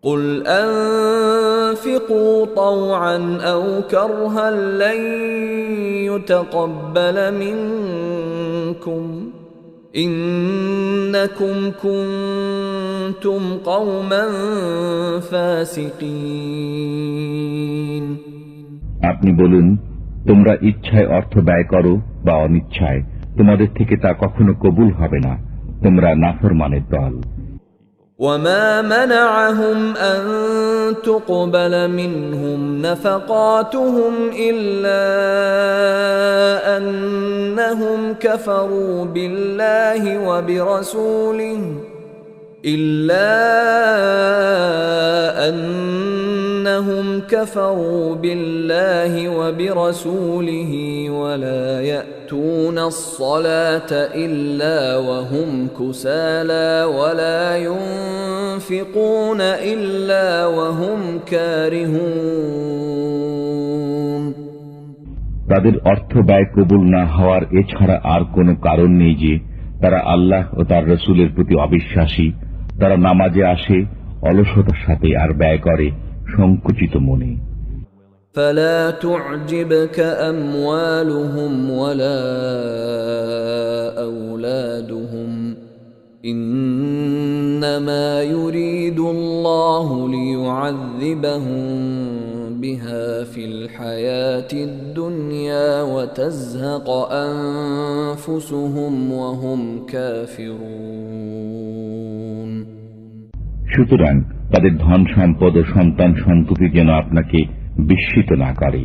قل أنفقوا طوعا أو كرها لن يتقبل منكم إنكم كنتم قوما فاسقين আপনি বলুন, তোমরা ইচ্ছায় অর্থ ব্যয় করো বা অনিচ্ছায়, তোমাদের থেকে তা কখনো কবুল হবে না, তোমরা নাফরমানের দল। وما منعهم أن تقبل منهم نفقاتهم إلا أنهم أنهم كفروا بالله وبرسوله ولا يأتون الصلاة إلا وهم كسالى ولا ينفقون إلا وهم كارهون তাদের অর্থ ব্যয় কবুল না হওয়ার এছাড়া আর কোনো কারণ নেই যে তারা আল্লাহ ও তার রসুলের প্রতি অবিশ্বাসী। তারা নামাজে আসে অলসতার সাথে আর ব্যয় করে সংকুচিত মনে। فلا تعجبك أموالهم ولا أولادهم إنما يريد الله ليعذبهم بها في الحياة الدنيا وتزهق أنفسهم وهم كافرون সুতরাং তাদের ধন সম্পদ ও সন্তান সন্ততি যেন আপনাকে বিস্মিত না করে।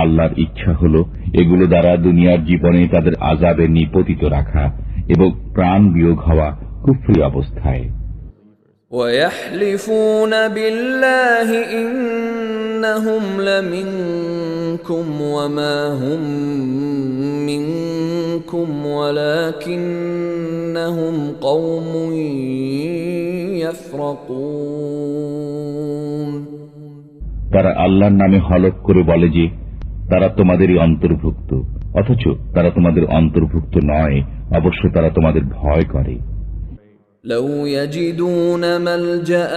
আল্লাহর ইচ্ছা হল এগুলো দ্বারা দুনিয়ার জীবনে তাদের আযাবে নিপতিত রাখা এবং প্রাণ বিয়োগ হওয়া কুফরি অবস্থায়। ويحلفون بالله إنهم لمنكم وما هم منكم ولكنهم قوم يفرقون তারা আল্লাহর নামে হলফ করে বলে যে তারা তোমাদেরই অন্তর্ভুক্ত, অথচ তারা তোমাদের অন্তর্ভুক্ত নয়। অবশ্য তারা তোমাদের ভয় করে। لو يجدون ملجأ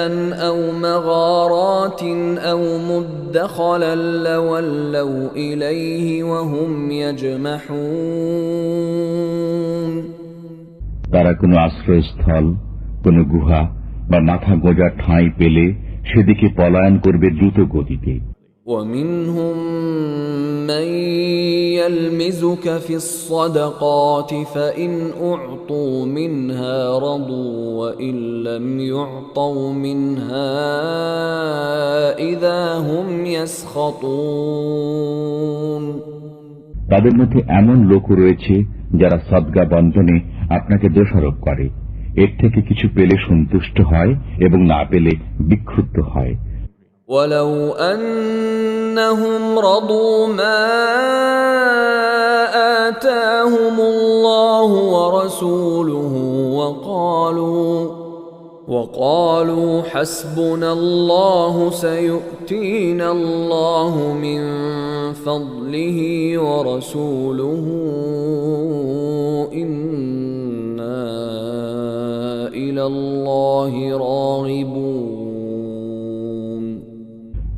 أو مغارات أو مدخلا لولوا إليه وهم يجمحون তারা কোনো আশ্রয়স্থল, কোনো গুহা বা মাথা গোঁজার ঠাঁই পেলে সেদিকে পলায়ন করবে দ্রুত গতিতে। ومنهم من يلمزك في الصدقات فإن أعطوا منها رضوا وإن لم يعطوا منها إذا هم يسخطون তাদের মধ্যে এমন লোক রয়েছে যারা সদকা বন্টনে আপনাকে দোষারোপ করে। এর থেকে কিছু পেলে সন্তুষ্ট হয় এবং না পেলে বিক্ষুব্ধ হয়। ولو أنهم رضوا ما آتاهم الله ورسوله وقالوا حسبنا الله سيؤتينا الله من فضله ورسوله إنا إلى الله راغبون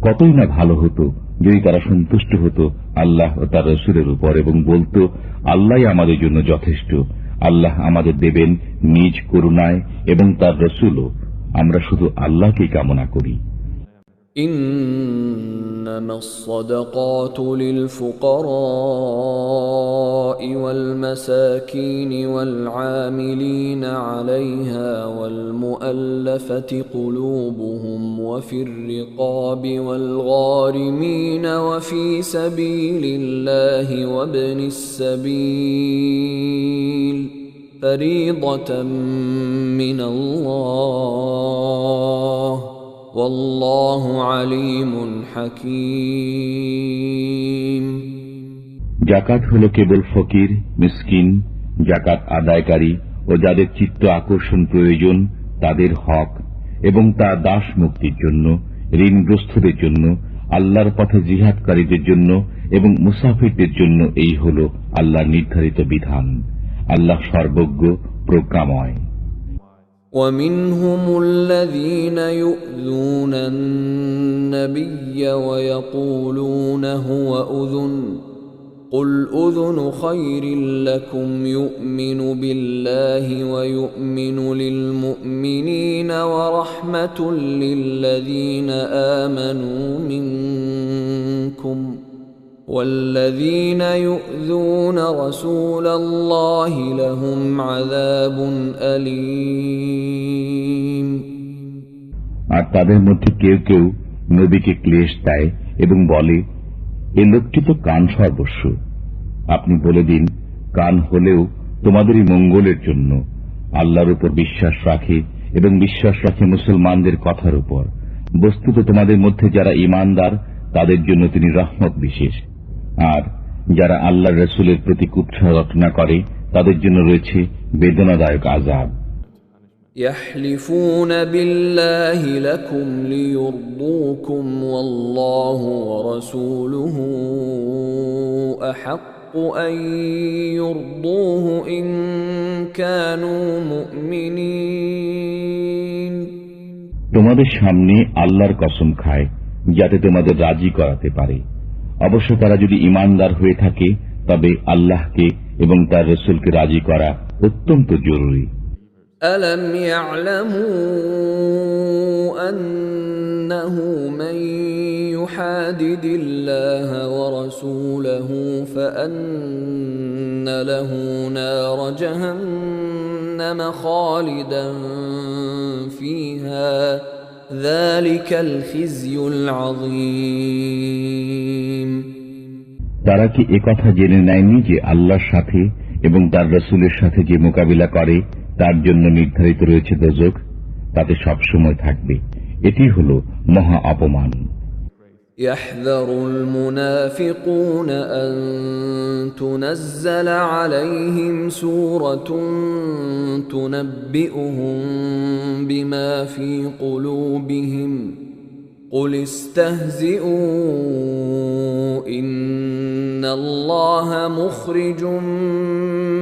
কতই না ভালো হতো যদি তারা সন্তুষ্ট হতো আল্লাহ ও তার রাসূলের উপর এবং বলতো আল্লাহই আমাদের জন্য যথেষ্ট। আল্লাহ আমাদের দেবেন নিজ করুণায় এবং তার রাসূলও। আমরা শুধু আল্লাহকেই কামনা করি। إنما الصدقات للفقراء والمساكين والعاملين عليها والمؤلفة قلوبهم وفي الرقاب والغارمين وفي سبيل الله وابن السبيل فريضة من الله والله عليم حكيم যাকাত হলো কেবল ফকির, মিসকিন, যাকাত আদায়কারী ও যাদের চিত্ত আকর্ষণ প্রয়োজন তাদের হক এবং তা দাস মুক্তির জন্য, ঋণগ্রস্তদের জন্য, আল্লাহর পথে জিহাদকারীদের জন্য এবং মুসাফিরদের জন্য এই হল আল্লাহর নির্ধারিত বিধান। আল্লাহ সর্বজ্ঞ, প্রজ্ঞাময়। ومنهم الذين يؤذون النبي ويقولون هو أذن قل أذن خير لكم يؤمن بالله ويؤمن للمؤمنين ورحمة للذين آمنوا منكم والذين يؤذون رسول الله لهم عذاب أليم আর তাদের মধ্যে কেউ কেউ নবীকে ক্লেশ দেয় এবং বলে এ লোকটি তো কান সর্বস্ব। আপনি বলে দিন কান হলেও তোমাদেরই মঙ্গলের জন্য। আল্লাহর উপর বিশ্বাস রাখে এবং বিশ্বাস রাখে মুসলমানদের কথার উপর। বস্তুত তোমাদের মধ্যে যারা ঈমানদার তাদের জন্য তিনি রহমত বিশেষ, আর যারা আল্লাহর রাসূলের প্রতি কুৎসা রটনা করে তাদের জন্য রয়েছে বেদনাদায়ক আযাব। يحلفون بالله لكم ليرضوكم والله ورسوله أحق أن يرضوه إن كانوا مؤمنين। তোমাদের সামনে আল্লাহর কসম খায় যাতে তোমাদের রাজি করাতে পারে। অবশ্য তারা যদি ঈমানদার হয়ে থাকে তবে আল্লাহকে এবং তার রাসূলকে রাজি করা অত্যন্ত জরুরি। ألم يعلموا أنه من يحادد الله ورسوله فأن له نار جهنم خالدا فيها ذلك الخزي العظيم। তারা কি একথা জেনে নেয়নি যে আল্লাহর সাথে এবং তার রাসূলের সাথে যে মোকাবিলা করে তার জন্য নির্ধারিত রয়েছে দোজখ, তাতে সবসময় থাকবে। এটি হল মহা অপমান। يحذر المنافقون أن تنزل عليهم سورة تنبئهم بما في قلوبهم قل استهزئوا إن الله مخرج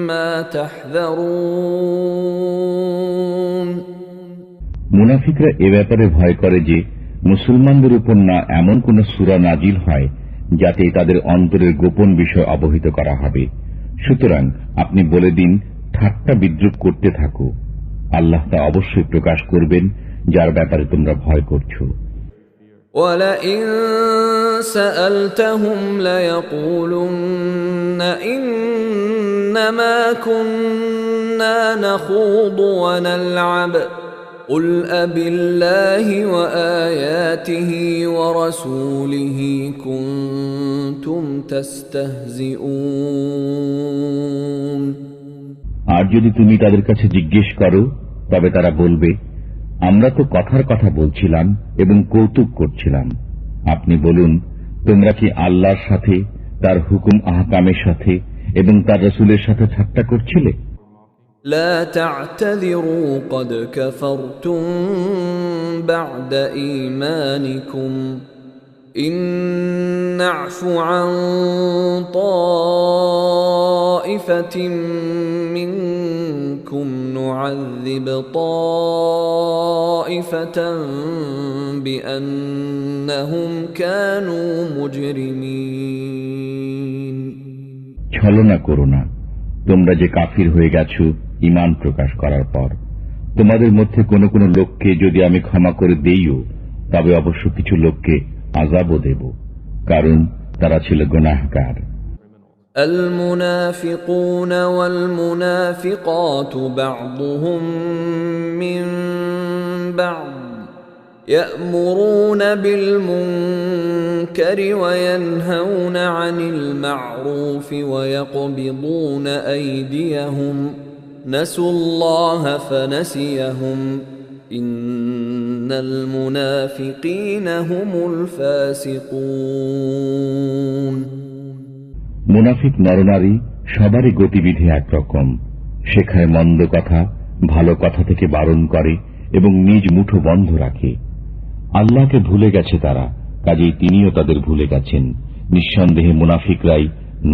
ما تحذرون। মুনাফিকরা এ ব্যাপারে ভয় করে যে মুসলমানদের উপর না এমন কোন সূরা নাজিল হয় যাতে তাদের অন্তরের গোপন বিষয় অবহিত করা হবে। সুতরাং আপনি বলে দিন, ঠাট্টা বিদ্রুপ করতে থাকো, আল্লাহ তা অবশ্যই প্রকাশ করবেন যার ব্যাপারে তোমরা ভয় করছো। وَلَئِن سَأَلْتَهُمْ لَيَقُولُنَّ إِنَّمَا كُنَّا نَخُوضُ وَنَلْعَبُ قُلْ أَبِاللَّهِ وَآيَاتِهِ وَرَسُولِهِ كُنتُمْ تَسْتَهْزِئُونَ। আর যদি তুমি তাদের কাছে জিজ্ঞেস করো তবে তারা বলবে, আমরা তো কথার কথা বলছিলাম এবং কৌতুক করছিলাম। আপনি বলুন, তোমরা কি আল্লাহর সাথে, তার হুকুম আহকামের সাথে এবং তার রাসূলের সাথে ঠাট্টা করছিলে? لا تعتذروا قد كفرتم بعد إيمانكم إن نعف عن طائفة منكم نعذب طائفة بأنهم كانوا مجرمين। ছলনা করো না, তোমরা যে কাফির হয়ে গেছো ঈমান প্রকাশ করার পর। তোমাদের মধ্যে কোন কোন লোককে যদি আমি ক্ষমা করে দেইও তবে অবশ্য কিছু লোককে আযাবও দেব, কারণ তারা ছিল গুনাহগার। المنافقون والمنافقات بعضهم من بعض يأمرون بالمنكر وينهون عن المعروف ويقبضون أيديهم نسوا الله فنسيهم إن المنافقين هم الفاسقون। মুনাফিক নরনারী সবারই গতিবিধি একরকম, শেখায় মন্দ কথা, ভালো কথা থেকে বারণ করে এবং নিজ মুঠো বন্ধ রাখে। আল্লাহকে ভুলে গেছে তারা, কাজেই তিনিও তাদের ভুলে গেছেন। নিঃসন্দেহে মুনাফিকরাই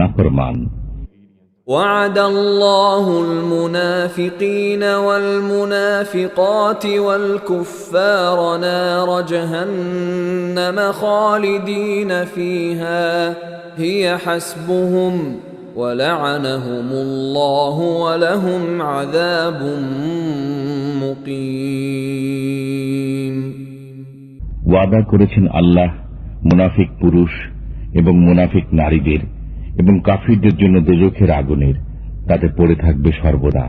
নাফরমান। وعد الله المنافقين والمنافقات والكفار نار جهنم خالدين فيها هي حسبهم ولعنهم الله ولهم عذاب مقيم। ওয়াদা করেছেন আল্লাহ মুনাফিক পুরুষ এবং মুনাফিক নারীদের এবং কাফিরদের জন্য দোজখের আগুনের, তাতে পড়ে থাকবে সর্বদা,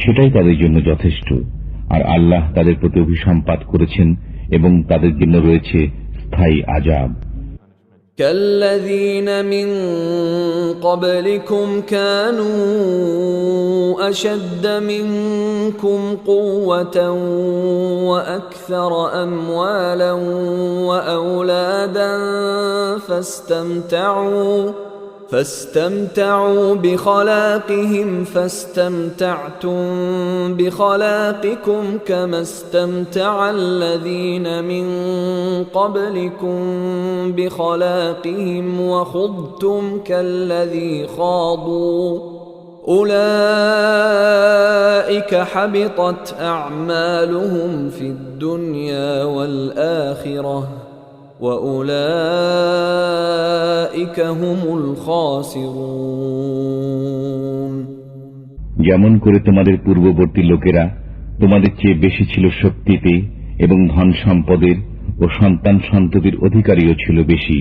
সেটাই তাদের জন্য যথেষ্ট। আর আল্লাহ তাদের প্রতি অভিসম্পাত করেছেন এবং তাদের জন্য রয়েছে স্থায়ী আযাব। كالذين من قبلكم كانوا أشد منكم قوة وأكثر أموالا وأولادا فاستمتعوا بخلاقهم فاستمتعتم بخلاقكم كما استمتع الذين من قبلكم بخلاقهم وخضتم كالذي خاضوا أولئك حبطت أعمالهم في الدنيا والآخرة وأولئك هم الخاسرون যেমন করে তোমাদের পূর্ববর্তী লোকেরা তোমাদের চেয়ে বেশি ছিল শক্তিতে এবং ধন সম্পদের ও সন্তান সন্ততির অধিকারীও ছিল বেশি,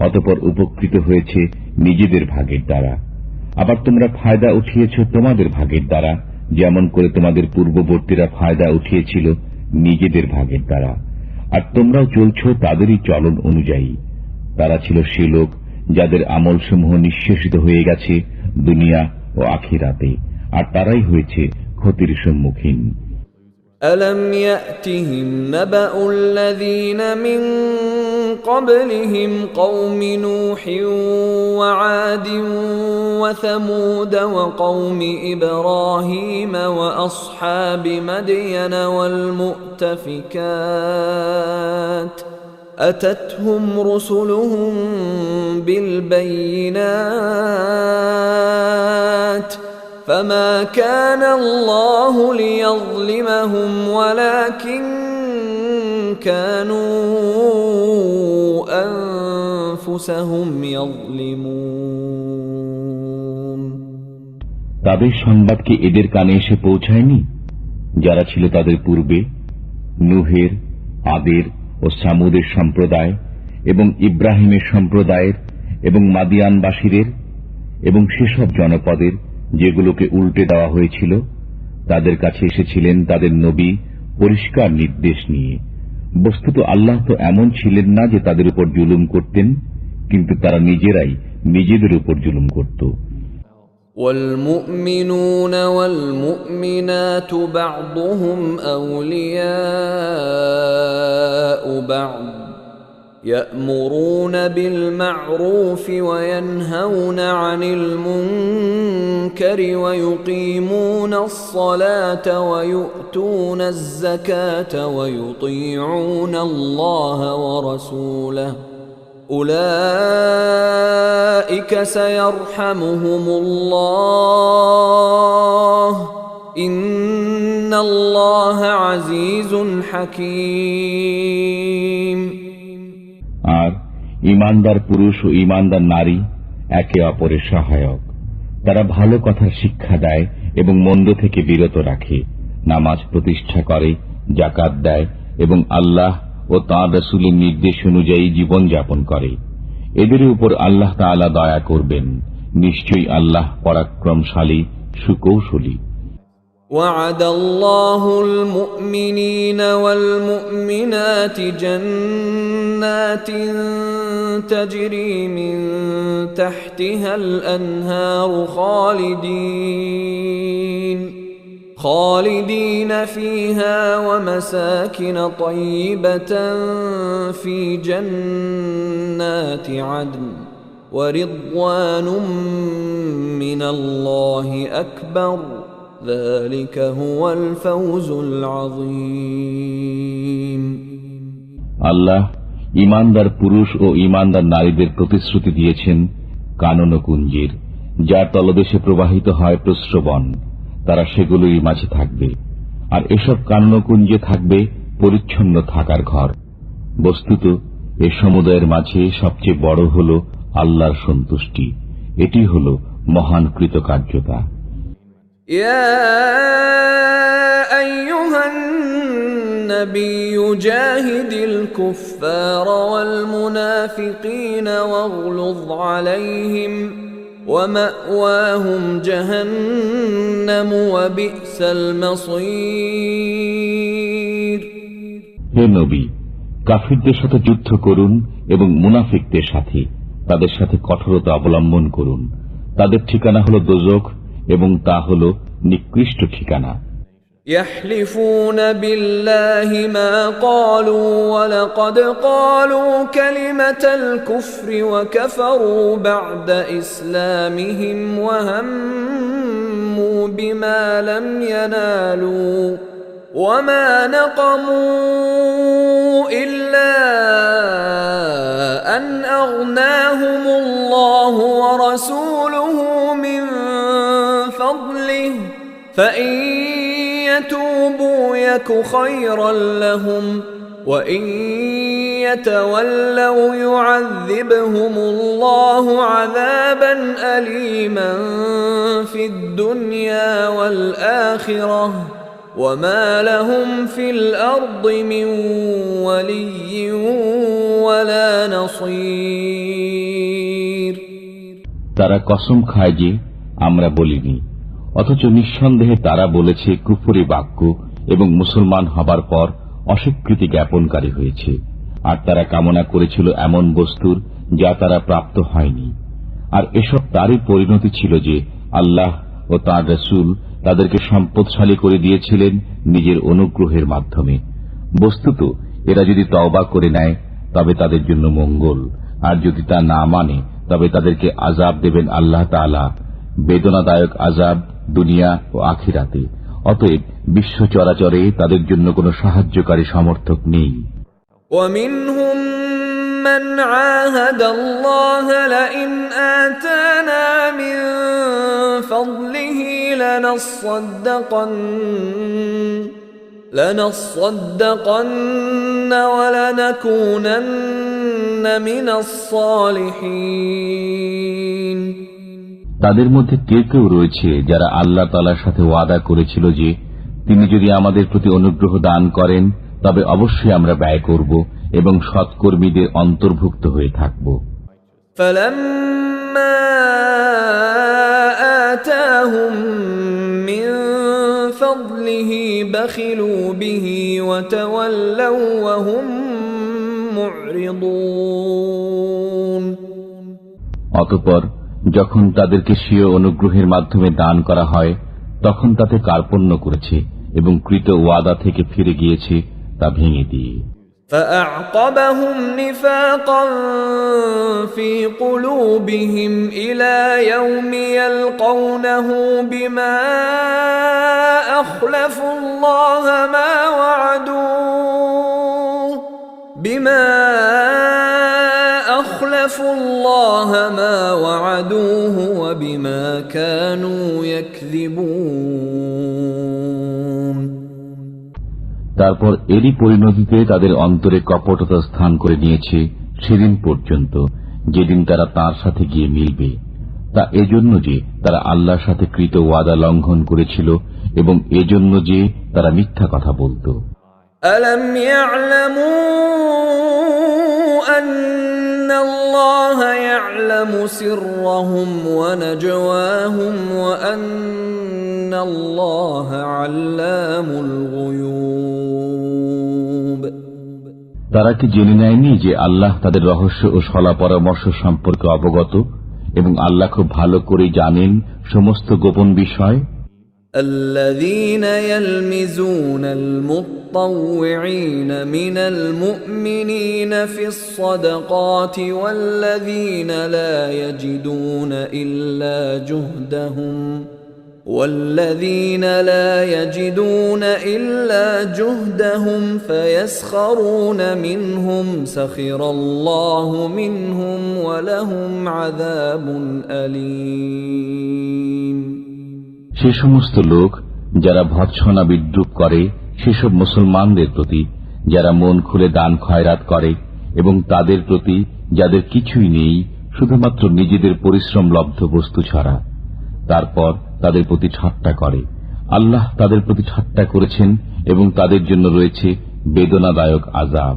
অতঃপর উপকৃত হয়েছে নিজেদের ভাগের দ্বারা। আবার তোমরা ফায়দা উঠিয়েছ তোমাদের ভাগের দ্বারা, যেমন করে তোমাদের পূর্ববর্তীরা ফায়দা উঠিয়েছিল নিজেদের ভাগের দ্বারা। আর তোমরাও চলছ তাদেরই চলন অনুযায়ী। তারা ছিল সে লোক যাদের আমলসমূহ নিঃশেষিত হয়ে গেছে দুনিয়া ও আখিরাতে, আর তারাই হয়েছে ক্ষতির সম্মুখীন। ألم يأتهم نبأ الذين من قبلهم قوم نوح وعاد وثمود وقوم إبراهيم وأصحاب مدين والمؤتفكات أتتهم رسلهم بالبينات فما كان الله ليظلمهم ولكن كانوا أنفسهم يظلمون তাদের সংবাদ কি এদের কানে এসে পৌঁছায়নি যারা ছিল তাদের পূর্বে, নূহের, আদের ও সামুদের সম্প্রদায় এবং ইব্রাহিমের সম্প্রদায়ের এবং মাদিয়ানবাসীদের এবং সেসব জনপদের যেগুলোকে উল্টে দেওয়া হয়েছিল? তাদের কাছে এসেছিলেন তাদের নবী পরিষ্কার নির্দেশ নিয়ে। বস্তুত আল্লাহ তো এমন ছিলেন না যে তাদের উপর জুলুম করতেন, কিন্তু তারা নিজেরাই নিজেদের উপর জুলুম করত। والمؤمنون والمؤمنات بعضهم أولياء بعض يأمرون بالمعروف وينهون عن المنكر ويقيمون الصلاة ويؤتون الزكاة ويطيعون الله ورسوله أولئك سيرحمهم الله إن الله عزيز حكيم আর ঈমানদার পুরুষ ও ঈমানদার নারী একে অপরের সহায়ক। তারা ভালো কথার শিক্ষা দেয় এবং মন্দ থেকে বিরত রাখে, নামাজ প্রতিষ্ঠা করে, যাকাত দেয় এবং আল্লাহ ও তাঁর রাসূলের নির্দেশ অনুযায়ী জীবন যাপন করে। এদের উপর আল্লাহ তাআলা দয়া করবেন। নিশ্চয়ই আল্লাহ পরাক্রমশালী, সুকৌশলী। وعد الله المؤمنين والمؤمنات جنات تجري من تحتها الأنهار خالدين فيها ومساكن طيبة في جنات عدن ورضوان من الله أكبر ذلك هو الفوز العظيم আল্লাহ ঈমানদার পুরুষ ও ঈমানদার নারীদের প্রতিশ্রুতি দিয়েছেন কানন কুঞ্জের, যার তলদেশে প্রবাহিত হয় প্রস্রবণ। তারা সেগুলোই মাঝে থাকবে, আর এসব কানন কুঞ্জে থাকবে পরিচ্ছন্ন থাকার ঘর। বস্তুত এ সমুদায়ের মাঝে সবচেয়ে বড় হল আল্লাহর সন্তুষ্টি। এটি হল মহান কৃতকার্যতা। يا أيها النبي جاهد الكفار والمنافقين واغلظ عليهم ومأواهم جهنم وبئس المصير। হে নবী, কাফিরদের সাথে যুদ্ধ করুন এবং মুনাফিকদের সাথে তাদের সাথে কঠোরতা অবলম্বন করুন। তাদের ঠিকানা হল দোজখ এবং তা হল নিকৃষ্ট ঠিকানা। يحلفون بالله ما قالوا ولقد قالوا كلمة الكفر وكفروا بعد إسلامهم وهموا بما لم ينالوا وما نقموا إلا أن أغناهم الله ورسوله من فضله فإن يتوبوا يك خيرا لهم وإن يتولوا يعذبهم الله عذابا أليما في الدنيا والآخرة وما لهم في الأرض من ولي ولا نصير। তারা কসম খায় যে আমরা বলিনি, অথচ নিঃসন্দেহে তারা বলেছে কুফরি বাক্য এবং মুসলমান হবার পর অস্বীকৃতি জ্ঞাপনকারী হয়েছে। আর তারা কামনা করেছিল এমন বস্তুর যা তারা প্রাপ্ত হয়নি। আর এসব তারই পরিণতি ছিল যে আল্লাহ ও তাঁর রাসূল তাদেরকে সম্পদশালী করে দিয়েছিলেন নিজের অনুগ্রহের মাধ্যমে। বস্তুত এরা যদি তওবা করে নেয় তবে তাদের জন্য মঙ্গল, আর যদি তা না মানে তবে তাদেরকে আযাব দেবেন আল্লাহ তাআলা, বেদনাদায়ক আযাব দুনিয়া ও আখিরাতে। অতএব বিশ্ব চরাচরে তাদের জন্য কোনো সাহায্যকারী সমর্থক নেই। ومنهم من عاهد الله لئن آتانا من فضله لنصدقن ولنكونن من الصالحين। তাদের মধ্যে কেউ কেউ রয়েছে যারা আল্লাহ তাআলার সাথে ওয়াদা করেছিল যে তিনি যদি আমাদের প্রতি অনুগ্রহ দান করেন তবে অবশ্যই আমরা ব্যয় করব এবং সৎকর্মীদের অন্তর্ভুক্ত হয়ে থাকব। فَلَمَّا آتَاهُم مِّن فَضْلِهِ بَخِلُوا بِهِ وَتَوَلَّوْا وَهُم مُّعْرِضُونَ। অতঃপর যখন তাদেরকে স্বীয় অনুগ্রহের মাধ্যমে দান করা হয় তখন তাতে কার্পণ্য করেছে এবং কৃত ওয়াদা থেকে ফিরে গিয়েছে তা ভেঙে দিয়ে। فأعقبهم نفاقا في قلوبهم إلى يوم يلقونه بما أخلفوا الله ما وعدوه وبما كانوا يكذبون। তারপর এরই পরিণতিতে তাদের অন্তরে কপটতা স্থান করে নিয়েছে সেদিন পর্যন্ত যেদিন তারা তাঁর সাথে গিয়ে মিলবে। তা এজন্য যে তারা আল্লাহর সাথে কৃত ওয়াদা লঙ্ঘন করেছিল এবং এজন্য যে তারা মিথ্যা কথা বলত। ألم يعلموا أن الله يعلم سرهم ونجواهم وأن الله علام الغيوب। তারা কি জেনে নেয়নি যে আল্লাহ তাদের রহস্য ও সলা পরামর্শ সম্পর্কে অবগত এবং আল্লাহ খুব ভালো করে জানেন সমস্ত গোপন বিষয়। الذين يلمزون المطوعين من المؤمنين في الصدقات والذين لا يجدون إلا جهدهم فيسخرون منهم سخر الله منهم ولهم عذاب أليم। সে সমস্ত লোক যারা ভৎসনা বিদ্রুপ করে সেসব মুসলমানদের প্রতি যারা মন খুলে দান খয়রাত করে এবং তাদের প্রতি যাদের কিছুই নেই শুধুমাত্র নিজেদের পরিশ্রমলব্ধ বস্তু ছাড়া, তারপর তাদের প্রতি ঠাট্টা করে। আল্লাহ তাদের প্রতি ঠাট্টা করেছেন এবং তাদের জন্য রয়েছে বেদনাদায়ক আযাব।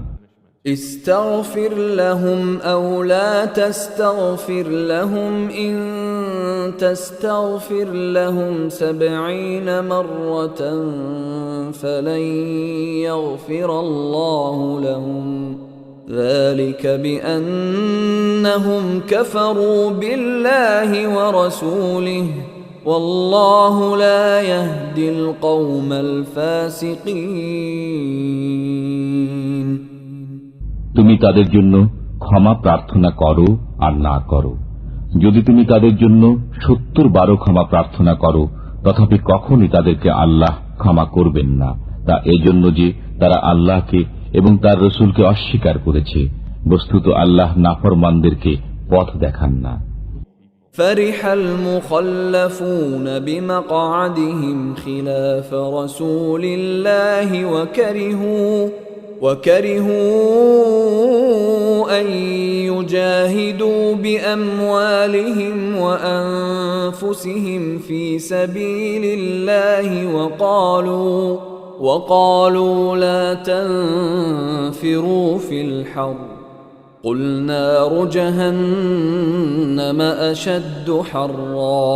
استغفر لهم أو لا تستغفر لهم إن تستغفر لهم 70 مرة فلن يغفر الله لهم ذلك بأنهم كفروا بالله ورسوله والله لا يهدي القوم الفاسقين তুমি তাদের জন্য ক্ষমা প্রার্থনা করো আর না করো। যদি তুমি তাদের জন্য 70 বারও ক্ষমা প্রার্থনা করো, তথাপি কখনই তাদেরকে আল্লাহ ক্ষমা করবেন না। তা এজন্য যে তারা আল্লাহকে এবং তার রসুলকে অস্বীকার করেছে। বস্তুত আল্লাহ নাফরমানদেরকে পথ দেখান না। فرح المخلفون بمقعدهم خلاف رسول الله وكرهوا أن يجاهدوا بأموالهم وأنفسهم في سبيل الله وقالوا لا تنفروا في الحر قل نار جهنم أشد حرا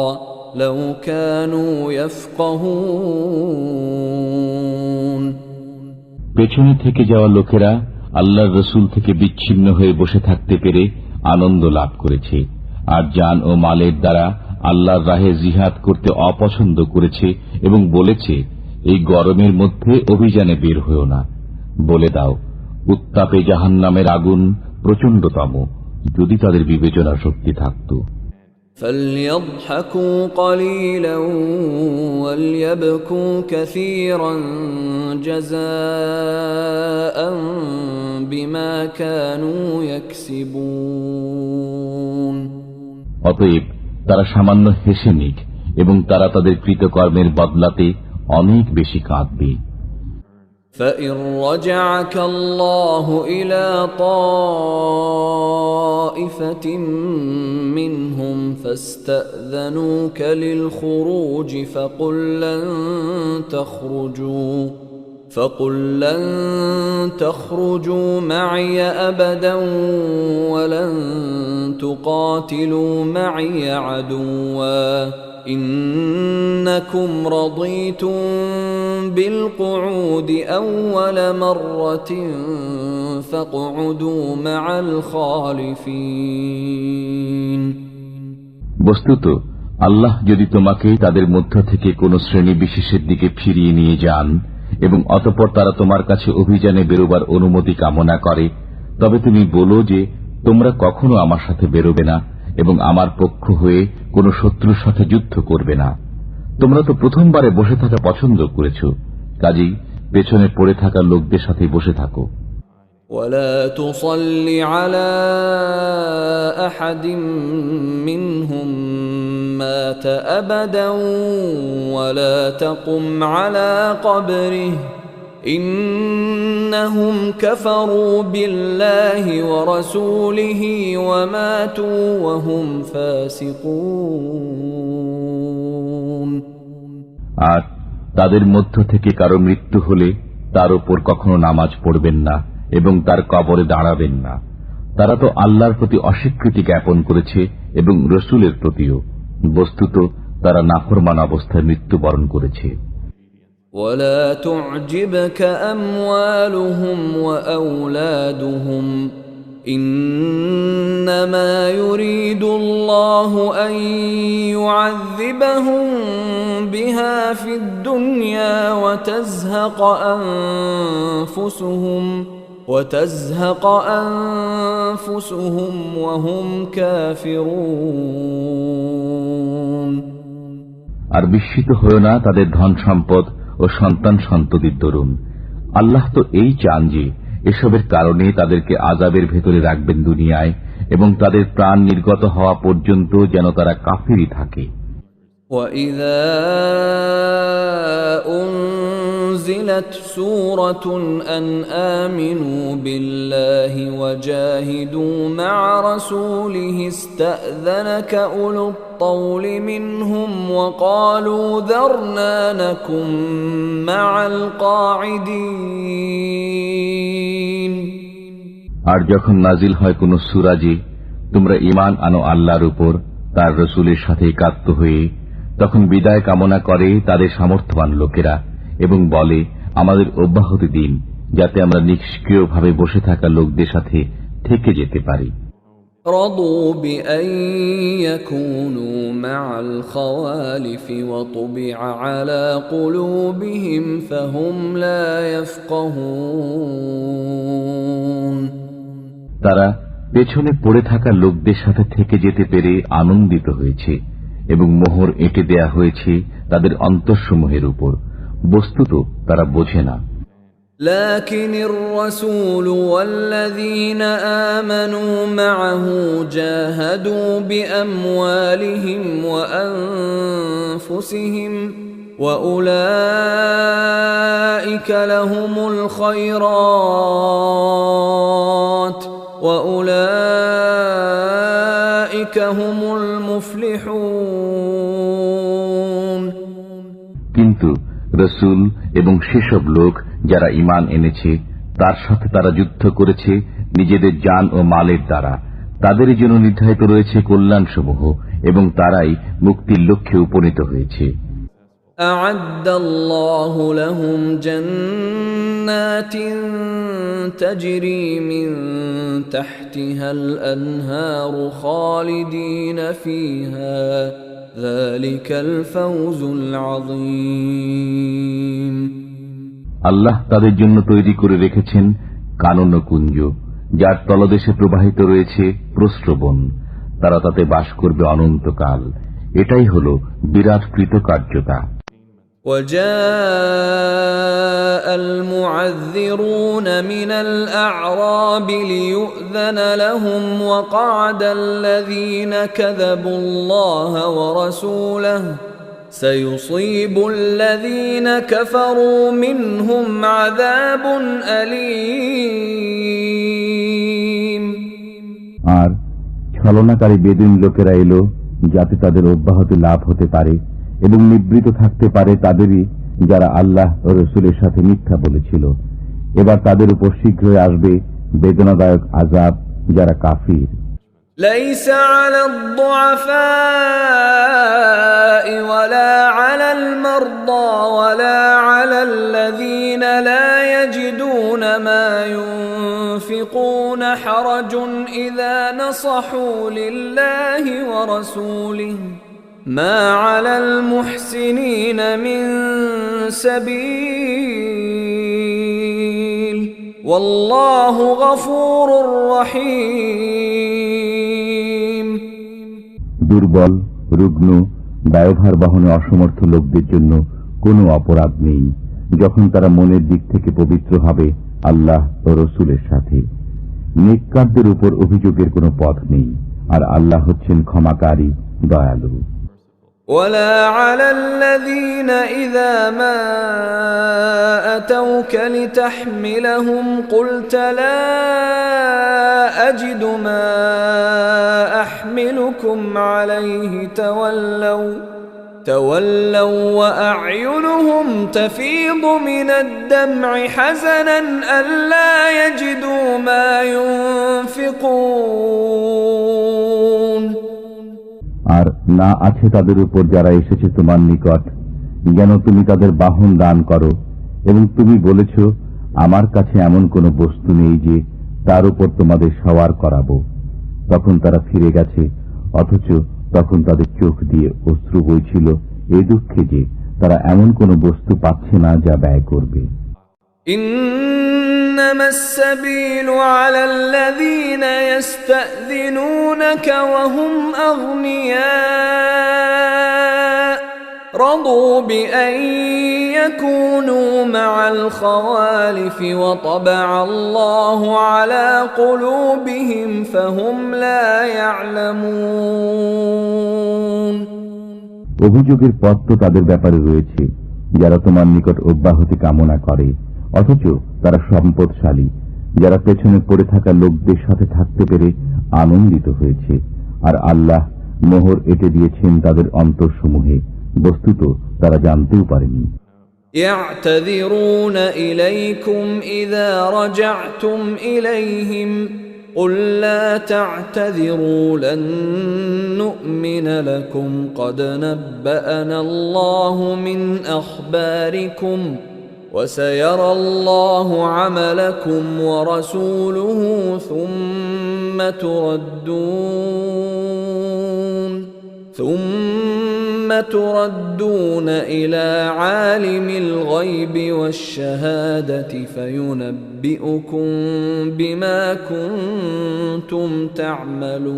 لو كانوا يفقهون পেছনে থেকে যাওয়া লোকেরা আল্লাহর রসুল থেকে বিচ্ছিন্ন হয়ে বসে থাকতে পেরে আনন্দ লাভ করেছে, আর জান ও মালের দ্বারা আল্লাহর রাহে জিহাদ করতে অপছন্দ করেছে এবং বলেছে, এই গরমের মধ্যে অভিযানে বের হয়েও না। বলে দাও, উত্তাপে জাহান্নামের আগুন প্রচণ্ডতম, যদি তাদের বিবেচনা শক্তি থাকত। فليضحكوا قليلا وليبكوا كثيرا جزاء بما كانوا يكسبون অতএব তারা সামান্য হেসে নিক এবং তারা তাদের কৃতকর্মের বদলাতে অনেক বেশি কাঁদবে। فإن رجعك الله إلى طائفة منهم فاستأذنوك للخروج فقل لن تخرجوا معي أبدا ولن تقاتلوا معي عدوا إنكم رضيتم بالقعود أول مرة فاقعدوا مع الخالفين বস্তুত আল্লাহ যদি তোমাকে তাদের মধ্য থেকে কোন শ্রেণী বিশেষের দিকে ফিরিয়ে নিয়ে যান এবং অতঃপর তারা তোমার কাছে অভিযানে বেরোবার অনুমতি কামনা করে, তবে তুমি বলো যে তোমরা কখনো আমার সাথে বেরোবে না এবং আমার পক্ষ হয়ে কোন শত্রুর সাথে যুদ্ধ করবে না। তোমরা তো প্রথমবারে বসে থাকা পছন্দ করেছ, কাজেই পেছনে পড়ে থাকা লোকদের সাথে বসে থাকো। ولا تصل على أحد منهم مات أبدا ولا تقم على قبره إنهم كفروا بالله ورسوله وماتوا وهم فاسقون আর তাদের মধ্য থেকে কারো মৃত্যু হলে তার উপর কখনো নামাজ পড়বেন না এবং তার কবরে দাঁড়াবেন না। তারা তো আল্লাহর প্রতি অস্বীকৃতি জ্ঞাপন করেছে এবং রসুলের প্রতিও। বস্তুত তারা নাফরমান অবস্থায় মৃত্যুবরণ করেছে। ولا تعجبك أموالهم وأولادهم إنما يريد الله أن يعذبهم بها في الدنيا وتزهق أنفسهم وهم كافرون আর বিস্মিত হয়ো না তাদের ধন সম্পদ ও সন্তান সন্ততির দরুন। আল্লাহ তো এই চান যে এসবের কারণে তাদেরকে আযাবের ভেতরে রাখবেন দুনিয়ায় এবং তাদের প্রাণ নির্গত হওয়া পর্যন্ত যেন তারা কাফিরই থাকে। وَإِذَا أُنزِلَتْ سُورَةٌ أَنْ آمِنُوا بِاللَّهِ وَجَاهِدُوا مَعَ رَسُولِهِ اسْتَأْذَنَكَ أُولُو الطَّوْلِ مِنْهُمْ وَقَالُوا ذَرْنَا نَكُن مَّعَ الْقَاعِدِينَ আর যখন নাজিল হয় কোন সূরা যে তোমরা ঈমান আনো আল্লাহর উপর তার রাসূলের সাথে একাত্ম হয়ে, তখন বিদায় কামনা করে তাদের সামর্থ্যবান লোকেরা এবং বলে, আমাদের অব্যাহতি দিন যাতে আমরা নিষ্ক্রিয়ভাবে বসে থাকা লোকদের সাথে থেকে যেতে পারি। رضوا بأن يكونوا مع الخوالف وطبع على قلوبهم فهم لا يفقهون। তারা পেছনে পড়ে থাকা লোকদের সাথে থেকে যেতে পেরে আনন্দিত হয়েছে এবং মোহর এঁটে দেয়া হয়েছে তাদের অন্তরসমূহের উপর, বস্তুত তারা বোঝে না। لكن الرسول والذين آمنوا معه جاهدوا بأموالهم وأنفسهم وأولئك لهم الخيرات وأولئك هم المفلحون। কিন্তু রাসূল এবং সেসব লোক যারা ঈমান এনেছে তার সাথে তারা যুদ্ধ করেছে নিজেদের জান ও মালের দ্বারা, তাদেরই জন্য নির্ধারিত রয়েছে কল্যাণসমূহ এবং তারাই মুক্তির লক্ষ্যে উপনীত হয়েছে। أعد الله لهم جنات تجري من تحتها الأنهار خالدين فيها ذلك الفوز العظيم। আল্লাহ তাদের জন্য তৈরি করে রেখেছেন কানন কুঞ্জ, যার তলদেশে প্রবাহিত রয়েছে প্রস্রবণ, তারা তাতে বাস করবে অনন্তকাল। এটাই হল বিরাট কৃতকার্যতা। وجاء المعذرون من الأعراب ليؤذن لهم وقعد الذين كذبوا الله ورسوله سيصيب الذين كفروا منهم عذاب أليم। আর ছলনাকারী বেদুইন লোকেরা এলো যাতে তাদের অব্যাহতি লাভ হতে পারে এবং নিবৃত থাকতে পারে তাদেরই যারা আল্লাহ ও রাসূলের সাথে মিথ্যা বলেছিল। এবার তাদের উপর শীঘ্রই আসবে বেদনাদায়ক আযাব যারা কাফির। ليس على الضعفاء ولا على المرضى ولا على الذين لا يجدون ما ينفقون حرج إذا نصحوا لله ورسوله ما على المحسنين من سبيل والله غفور رحيم। দুর্বল, রুগ্ন, দায়ভার বহনে অসমর্থ লোকদের জন্য কোনো অপরাধ নেই যখন তারা মনের দিক থেকে পবিত্র হবে আল্লাহ ও রাসূলের সাথে। নেককারদের উপর অভিযোগের কোনো পথ নেই, আর আল্লাহ হচ্ছেন ক্ষমাকারী, দয়ালু। ولا على الذين إذا ما أتوك لتحملهم قلت لا أجد ما أحملكم عليه تولوا وأعينهم تفيض من الدمع حزنا ألا يجدوا ما ينفقون। আর না আছে তাদের উপর যারা এসেছে তোমার নিকট, যেন তুমি তাদের বাহন দান করো, এবং তুমি বলেছ আমার কাছে এমন কোনো বস্তু নেই যে তার উপর তোমাদের সওয়ার করাবো। তখন তারা ফিরে গেছে, অথচ তখন তাদের চোখ দিয়ে অশ্রু বইছিল এই দুঃখে যে তারা এমন কোনো বস্তু পাচ্ছে না যা ব্যয় করবে। إنما السبيل على الذين يستأذنونك وهم أغنياء رضوا بأن يكونوا مع الخوالف وطبع الله على قلوبهم فهم لا يعلمون। অভিযোগের পথ তো তাদের ব্যাপারে রয়েছে যারা তোমার নিকট অব্যাহতি কামনা করে, অথচ তারা সম্পদশালী, যারা পেছনে পড়ে থাকা লোকদের সাথে থাকতে পেরে আনন্দিত হয়েছে, আর আল্লাহ মোহর এঁটে দিয়েছেন তাদের অন্তরসমূহে, বস্তুত তারা জানতেও পারেনি। يعتذرون إليكم إذا رجعتم إليهم قل لا تعتذروا لن نؤمن لكم قد نبأنا الله من أخباركم وسيرى الله عملكم ورسوله ثم تردون إلى عالم الغيب والشهادة فينبئكم بما كنتم تعملون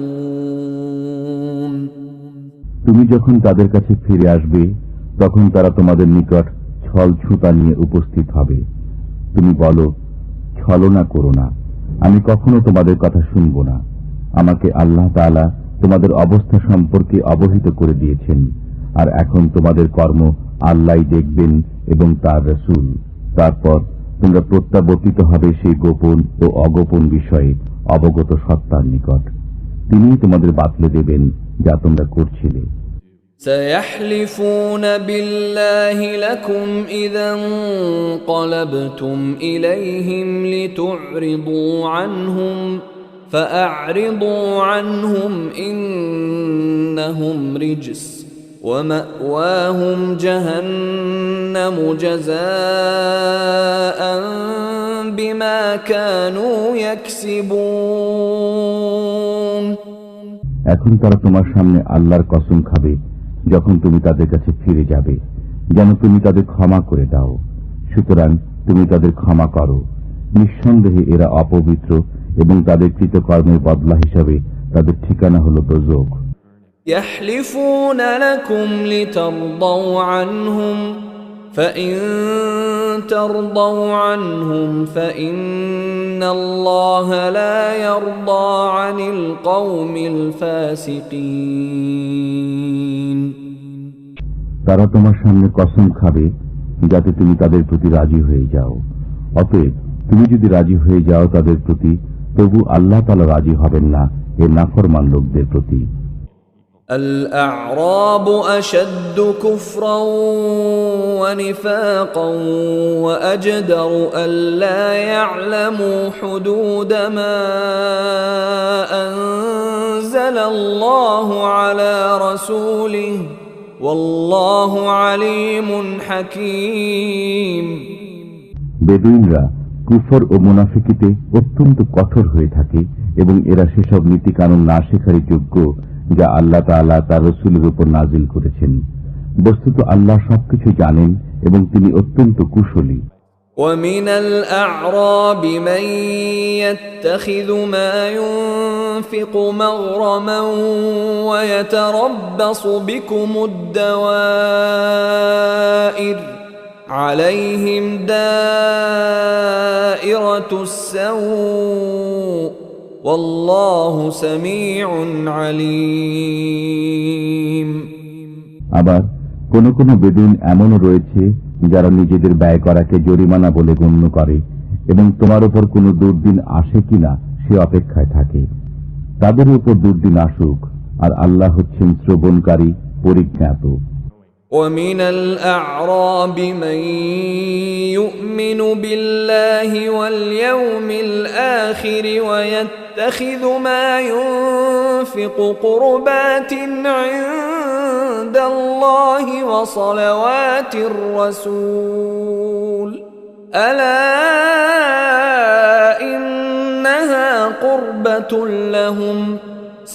তুমি যখন তাদের কাছে ফিরে আসবে তখন তারা তোমাদের নিকট ছল ছুতা নিয়ে উপস্থিত হবে। তুমি বলো, ছলনা করো না, আমি কখনো তোমাদের কথা শুনব না। আমাকে আল্লাহ তাআলা তোমাদের অবস্থা সম্পর্কে অবহিত করে দিয়েছেন, আর এখন তোমাদের কর্ম আল্লাহই দেখবেন এবং তার রাসূল। তারপর তোমরা প্রত্যাবর্তিত হবে সেই গোপন ও অগোপন বিষয়ে অবগত সত্তার নিকট। তিনিই তোমাদের বাতলে দেবেন যা তোমরা করছিলে। سيحلفون بالله لكم إذا انقلبتم إليهم لتعرضوا عنهم فأعرضوا عنهم إنهم رجس ومأواهم جهنم جزاء بما كانوا يكسبون এখন তারা তোমার সামনে আল্লাহর কসম খাবে যখন তুমি তাদের কাছে ফিরে যাবে, যেন তুমি তাদের ক্ষমা করে দাও। সুতরাং তুমি তাদের ক্ষমা করো। নিঃসন্দেহে এরা অপবিত্র এবং তাদের কৃতকর্মের বদলা হিসাবে তাদের ঠিকানা হল দোজখ। يحلفون لكم لترضوا عنهم فإن ترضوا عنهم فإن الله لا يرضى عن القوم الفاسقين তারা তোমার সামনে কসম খাবে যাতে তুমি তাদের প্রতি রাজি হয়ে যাও। অতএব তুমি যদি রাজি হয়ে যাও তাদের প্রতি, তবু আল্লাহ তাআলা রাজি হবেন না এ নাফরমান লোকদের প্রতি। الأعراب أشد كفرا ونفاقا وأجدر ألا يعلموا حدود ما أنزل الله على رسوله والله عليم حكيم বেদুইনরা কুফর ও মুনাফিকিতে অত্যন্ত কঠোর হয়ে থাকে এবং এরা সেসব নীতি কানুন না শেখারই যোগ্য যা আল্লাহ তাআলা তার রাসূলের উপর নাজিল করেছেন। বস্তুত আল্লাহ সবকিছু জানেন এবং তিনি অত্যন্ত কুশলী। ومن الأعراب من يتخذ ما ينفق مغرما ويتربص بكم الدوائر عليهم دائرة السوء والله سميع عليم আবার কোন কোন বেদুইন এমনও রয়েছে যারা নিজেদের ব্যয় করাকে জরিমানা বলে গণ্য করে এবং তোমার উপর কোন দুর্দিন আসে কিনা সে অপেক্ষায় থাকে। তাদের উপর দুর্দিন আসুক, আর আল্লাহ হচ্ছেন শ্রবণকারী, পরিজ্ঞাত। ومن الأعراب من يؤمن بالله واليوم الآخر ويتخذ ما ينفق قربات عند الله وصلوات الرسول ألا إنها قربة لهم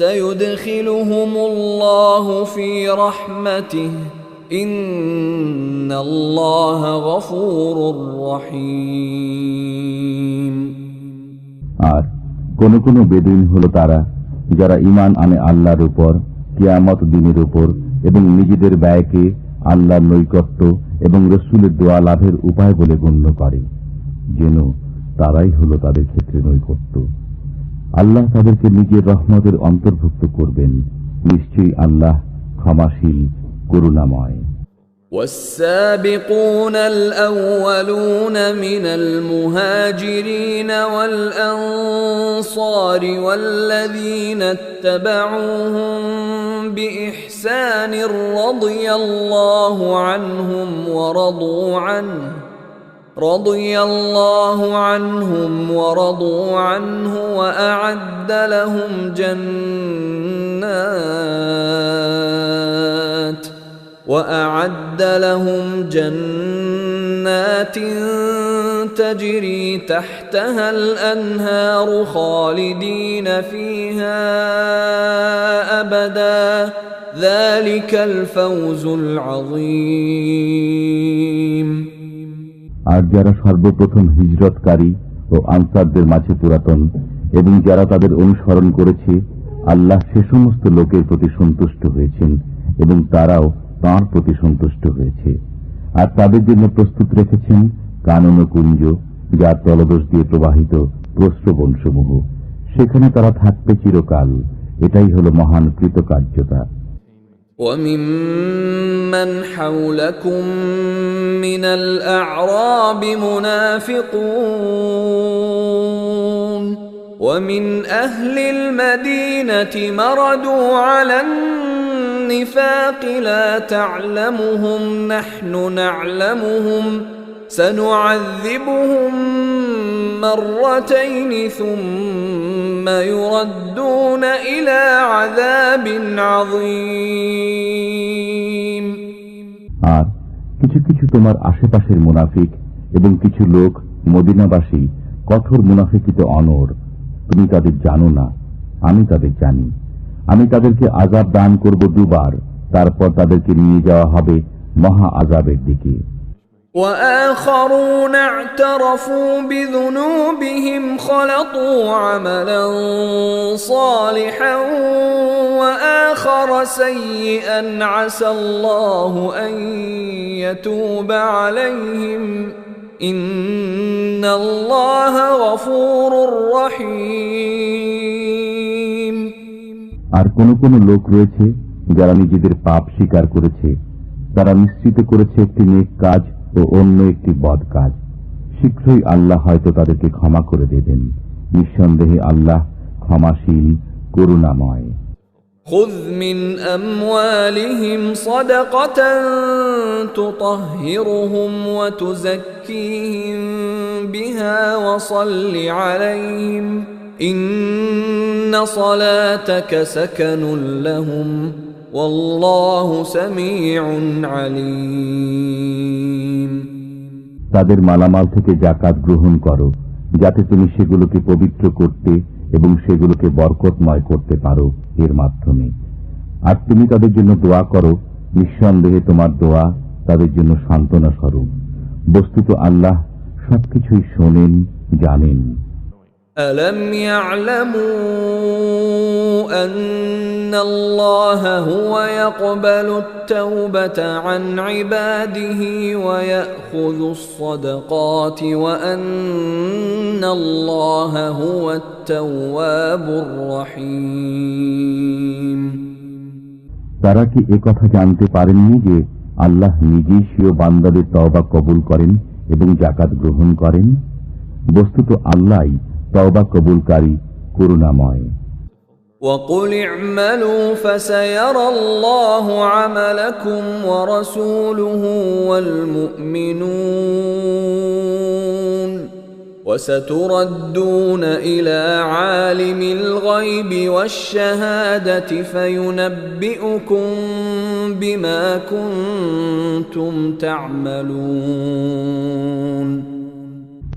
سيدخلهم الله في رحمته إن الله غفور رحيم আর কোন কোন বেদুইন হলো তারা যারা ঈমান আনে আল্লাহর উপর, কিয়ামত দিনের উপর এবং নিজেদের ব্যয়কে আল্লাহর নৈকট্য এবং রাসূলের দোয়া লাভের উপায় বলে গণ্য করে, যেন তারাই হলো তাদের ক্ষেত্রে নৈকট্য। আল্লাহ তাদেরকে নিজের রহমতের অন্তর্ভুক্ত করবেন। নিশ্চয়ই আল্লাহ ক্ষমাশীল, করুণাময়। والسابقون الأولون من المهاجرين والأنصار والذين اتبعوهم بإحسان رضي الله عنهم ورضوا عنه وأعد لهم جنات تجري تحتها الأنهار خالدين فيها أبدا ذلك الفوز العظيم। আর যারা সর্বপ্রথম হিজরতকারী ও আনসারদের মাঝে পুরাতন এবং যারা তাদের অনুসরণ করেছে, আল্লাহ সে সমস্ত লোকের প্রতি সন্তুষ্ট হয়েছেন এবং তারাও তাঁর প্রতি সন্তুষ্ট হয়েছে। আর তাদের জন্য প্রস্তুত রেখেছেন কানন কুঞ্জ, যার তলদেশ দিয়ে প্রবাহিত প্রস্রবণসমূহ। সেখানে তারা থাকবে চিরকাল। এটাই হল মহান কৃতকার্যতা। وَمِمَّنْ حَوْلَكُمْ مِنَ الْأَعْرَابِ مُنَافِقُونَ وَمِنْ أَهْلِ الْمَدِينَةِ مَرَدُوا عَلَى النِّفَاقِ لَا تَعْلَمُهُمْ نَحْنُ نَعْلَمُهُمْ سَنُعَذِّبُهُمْ مرتين ثم يردون إلى عذاب عظيم। আর কিছু কিছু তোমার আশেপাশের মুনাফিক এবং কিছু লোক মদিনাবাসী কঠোর মুনাফিকিতে অনড়। তুমি তাদের জানো না, আমি তাদের জানি। আমি তাদেরকে আযাব দান করব দুবার, তারপর তাদেরকে নিয়ে যাওয়া হবে মহা আযাবের দিকে। وآخرون اعترفوا بذنوبهم خلطوا عملا صالحا وآخر سيئا عسى الله أن يتوب عليهم إن الله غفور رحيم। আর কোন কোন লোক রয়েছে যারা নিজেদের পাপ স্বীকার করেছে, তারা নিশ্চিত করেছে একটি নেক কাজ ও অন্য একটি বদ কাজ। শীঘ্রই আল্লাহ হয়তো তাদেরকে ক্ষমা করে দেবেন। নিঃসন্দেহে আল্লাহ ক্ষমাশীল, করুণাময়। خذ من أموالهم صدقة تطهرهم وتزكيهم بها وصل عليهم إن صلاتك سكن لهم والله سميع عليم। তাদের মালামাল থেকে যাকাত গ্রহণ করো, যাতে তুমি সেগুলোকে পবিত্র করতে এবং সেগুলোকে বরকতময় করতে পারো এর মাধ্যমে। আর তুমি তাদের জন্য দোয়া করো, নিঃসন্দেহে তোমার দোয়া তাদের জন্য সান্ত্বনা স্বরূপ। বস্তুত আল্লাহ সবকিছুই শোনেন, জানেন। ألم يعلموا أن الله هو يقبل التوبة عن عباده ويأخذ الصدقات وأن الله هو التواب الرحيم। তারা কি একথা জানতে পারেননি যে আল্লাহ নিজেই স্বীয় বান্দাদের তওবা কবুল করেন এবং যাকাত গ্রহণ করেন? বস্তুত আল্লাহই তওবা কবুলকারী, করুণাময়। وَقُلِ اعْمَلُوا فَسَيَرَى اللَّهُ عَمَلَكُمْ وَرَسُولُهُ وَالْمُؤْمِنُونَ وَسَتُرَدُّونَ إِلَى عَالِمِ الْغَيْبِ وَالشَّهَادَةِ فَيُنَبِّئُكُم بِمَا كُنتُمْ تَعْمَلُونَ।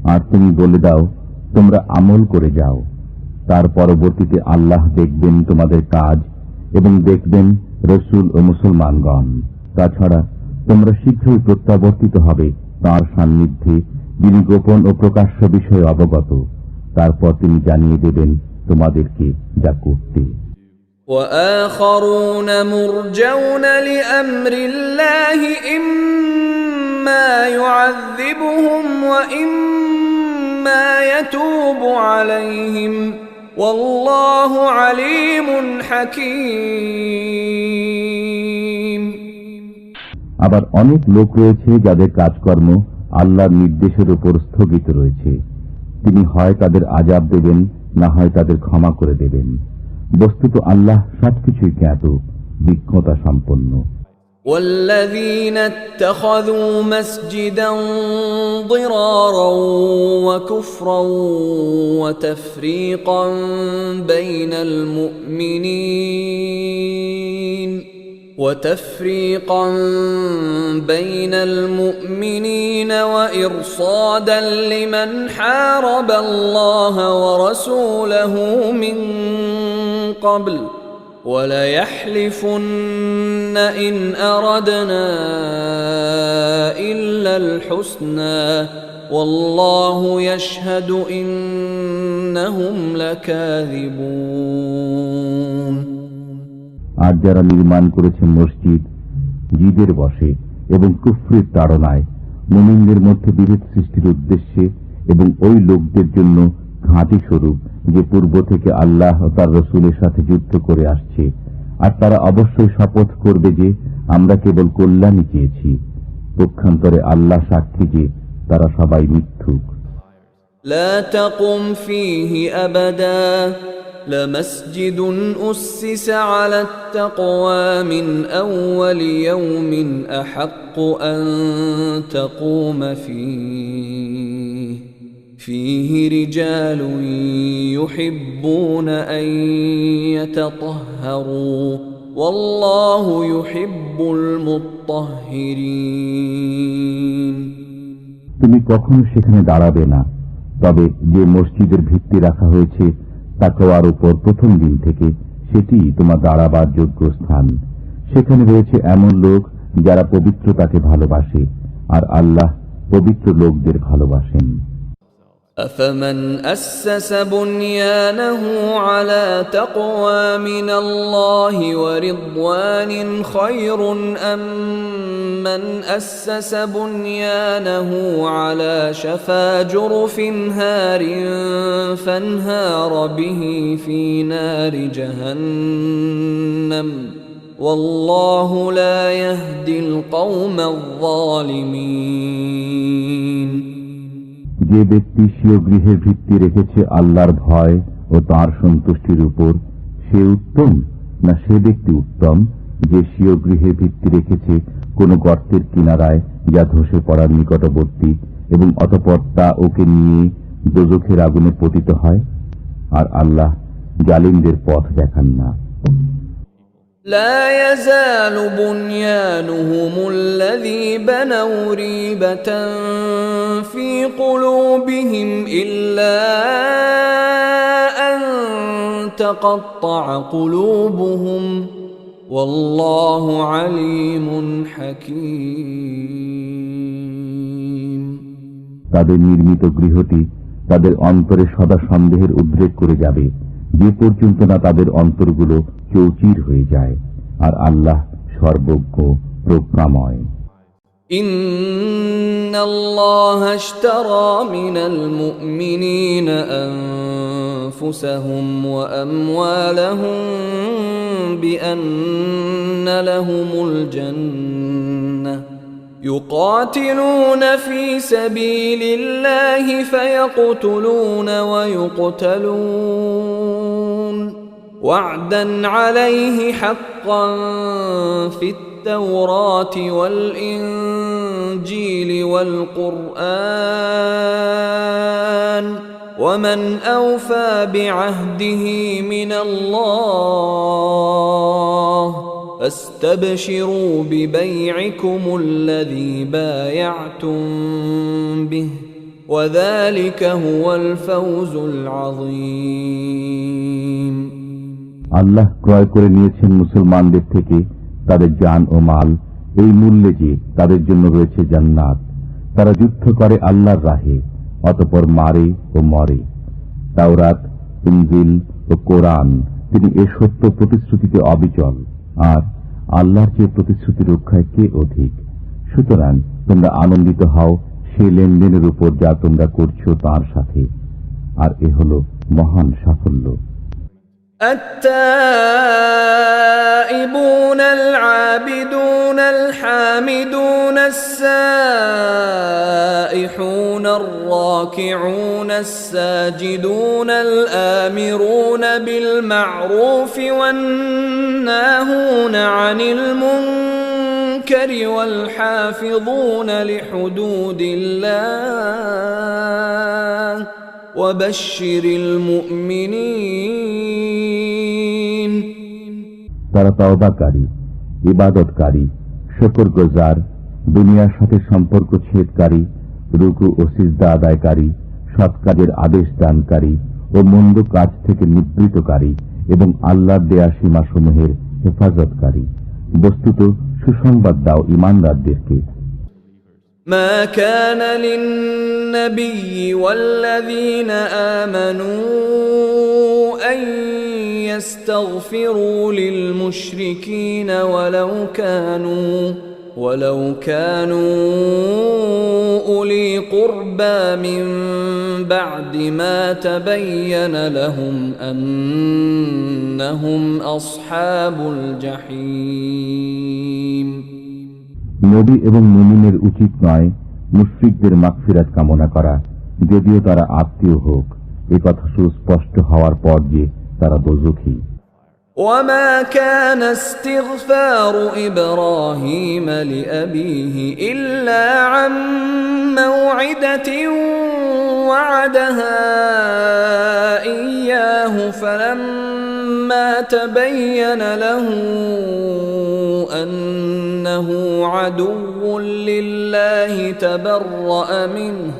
আর তুমি বলে দাও, তোমরা আমল করে যাও, তার পরবর্তীতে আল্লাহ দেখবেন তোমাদের কাজ এবং দেখবেন রাসূল ও মুসলমানগণ। তাছাড়া তোমরা শীঘ্রই প্রত্যাবর্তিত হবে তাঁর সান্নিধ্যে, যিনি গোপন ও প্রকাশ্য বিষয়ে অবগত। তারপর তিনি জানিয়ে দেবেন তোমাদেরকে যা করতে। وآخرون مرجون لأمر الله إما يعذبهم وإما يتوب عليهم والله عليم حكيم। আবার অনেক লোক রয়েছে যাদের কাজকর্ম আল্লাহর নির্দেশের উপর স্থগিত রয়েছে। তিনি হয় তাদের আযাব দেবেন, না হয় তাদের ক্ষমা করে দেবেন। বস্তুত আল্লাহ সবকিছুই জ্ঞাত, বিজ্ঞতা সম্পন্ন। والذين اتخذوا مسجدا ضرارا وكفرا وتفريقا بين المؤمنين وإرصادا لمن حارب الله ورسوله من قبل وليحلفن إن أردنا إلا الحسنى والله يشهد إنهم لكاذبون। আর যারা নির্মাণ করেছে মসজিদ জিদের বশে এবং কুফরের তাড়নায়, মুমিনদের মধ্যে বিভেদ সৃষ্টির উদ্দেশ্যে এবং ওই লোকদের জন্য ঘাঁটি স্বরূপ যে পূর্ব থেকে আল্লাহ ও তার রসুলের সাথে যুদ্ধ করে আসছে, আর তারা অবশ্যই শপথ করবে যে আমরা কেবল কল্যাণই চেয়েছি। পক্ষান্তরে আল্লাহ সাক্ষী যে তারা সবাই মিথ্যুক। لا تقم فيه أبدا لمسجد أسس على التقوى من أول يوم أحق أن تقوم فيه رجال يحبون أن يتطهروا والله يحب المطهرين। তুমি কখনো সেখানে দাঁড়াবে না, তবে যে মসজিদের ভিত্তি রাখা হয়েছে তাকওয়ার উপর প্রথম দিন থেকে, সেটি তোমার দাঁড়াবার যোগ্য স্থান। সেখানে রয়েছে এমন লোক যারা পবিত্রতাকে ভালোবাসে, আর আল্লাহ পবিত্র লোকদের ভালোবাসেন। أفمن أسس بنيانه على تقوى من الله ورضوان خير أم من أسس بنيانه على شفا جرف هار فانهار به في نار جهنم والله لا يهدي القوم الظالمين। যে ব্যক্তি স্বীয় গৃহের ভিত্তি রেখেছে আল্লাহর ভয় ও তাঁর সন্তুষ্টির উপর, সে উত্তম, না সে ব্যক্তি উত্তম যে স্বীয় গৃহের ভিত্তি রেখেছে কোন গর্তের কিনারায় যা ধসে পড়ার নিকটবর্তী এবং অতঃপর তা ওকে নিয়ে দোজখের আগুনে পতিত হয়? আর আল্লাহ জালিমদের পথ দেখান না। لا يزال بنيانهم الذي بنوا ريبة في قلوبهم إلا أن تقطع قلوبهم والله عليم حكيم। তাদের নির্মিত গৃহটি তাদের অন্তরে সদা সন্দেহের উদ্রেক করে যাবে, যে পর্যন্ত না তাদের অন্তরগুলো চৌচির হয়ে যায়, আর আল্লাহ সর্বজ্ঞ প্রজ্ঞাময়। ইন্নাল্লাহা আশতারা মিনাল মুমিনিনা আনফুসাহুম ওয়া আমওয়ালাহুম বিআন্না লাহুমুল জান্নাহ يقاتلون في سبيل الله فيقتلون ويقتلون وعدا عليه حقا في التوراة والإنجيل والقرآن ومن أوفى بعهده من الله فاستبشروا ببيعكم الذي بايعتم به وذلك هو الفوز العظيم। আল্লাহ ক্রয় করে নিয়েছেন মুসলমানদের থেকে তাদের জান ও মাল এই মূল্যে যে তাদের জন্য রয়েছে জান্নাত। তারা যুদ্ধ করে আল্লাহর রাহে, অতঃপর মারে ও মরে। তাওরাত, ইনজিল ও কোরআন, তিনি এ সত্য প্রতিশ্রুতিতে অবিচল, আর আল্লাহর যে প্রতিশ্রুতি রক্ষায় কে অধিক। সুতরাং তোমরা আনন্দিত হও সে লেনদেনের উপর যা তোমরা করছো তার সাথে, আর এ হল মহান সাফল্য। التائبون العابدون العابدون الحامدون السائحون الراكعون الساجدون الآمرون بالمعروف والناهون عن المنكر والحافظون لحدود الله وبشر المؤمنين তারা তওবাকারী, ইবাদতকারী, শুকরগুজার, দুনিয়ার সাথে সম্পর্ক ছেদকারী, রুকু ও সিজদা আদায়কারী, সৎ কাজের আদেশ দানকারী ও মন্দ কাজ থেকে নিবৃতকারী এবং আল্লাহর দেয়া সীমাসমূহের হেফাজতকারী। বস্তুত সুসংবাদ দাও ঈমানদারদেরকে। ما كان للنبي والذين آمنوا أن يستغفروا للمشركين ولو كانوا أولي قربى من بعد ما تبين لهم أنهم أصحاب الجحيم। নবী এবং মুমিনের উচিত নয় মুশরিকদের মাগফিরাত কামনা করা, যদিও তারা আত্মীয় হোক, এ কথা সুস্পষ্ট হওয়ার পর যে তারা দোজখী। وما كان استغفار إبراهيم لأبيه إلا عن موعدة وعدها إياه فلما تبين له أنه عدو لله تبرأ منه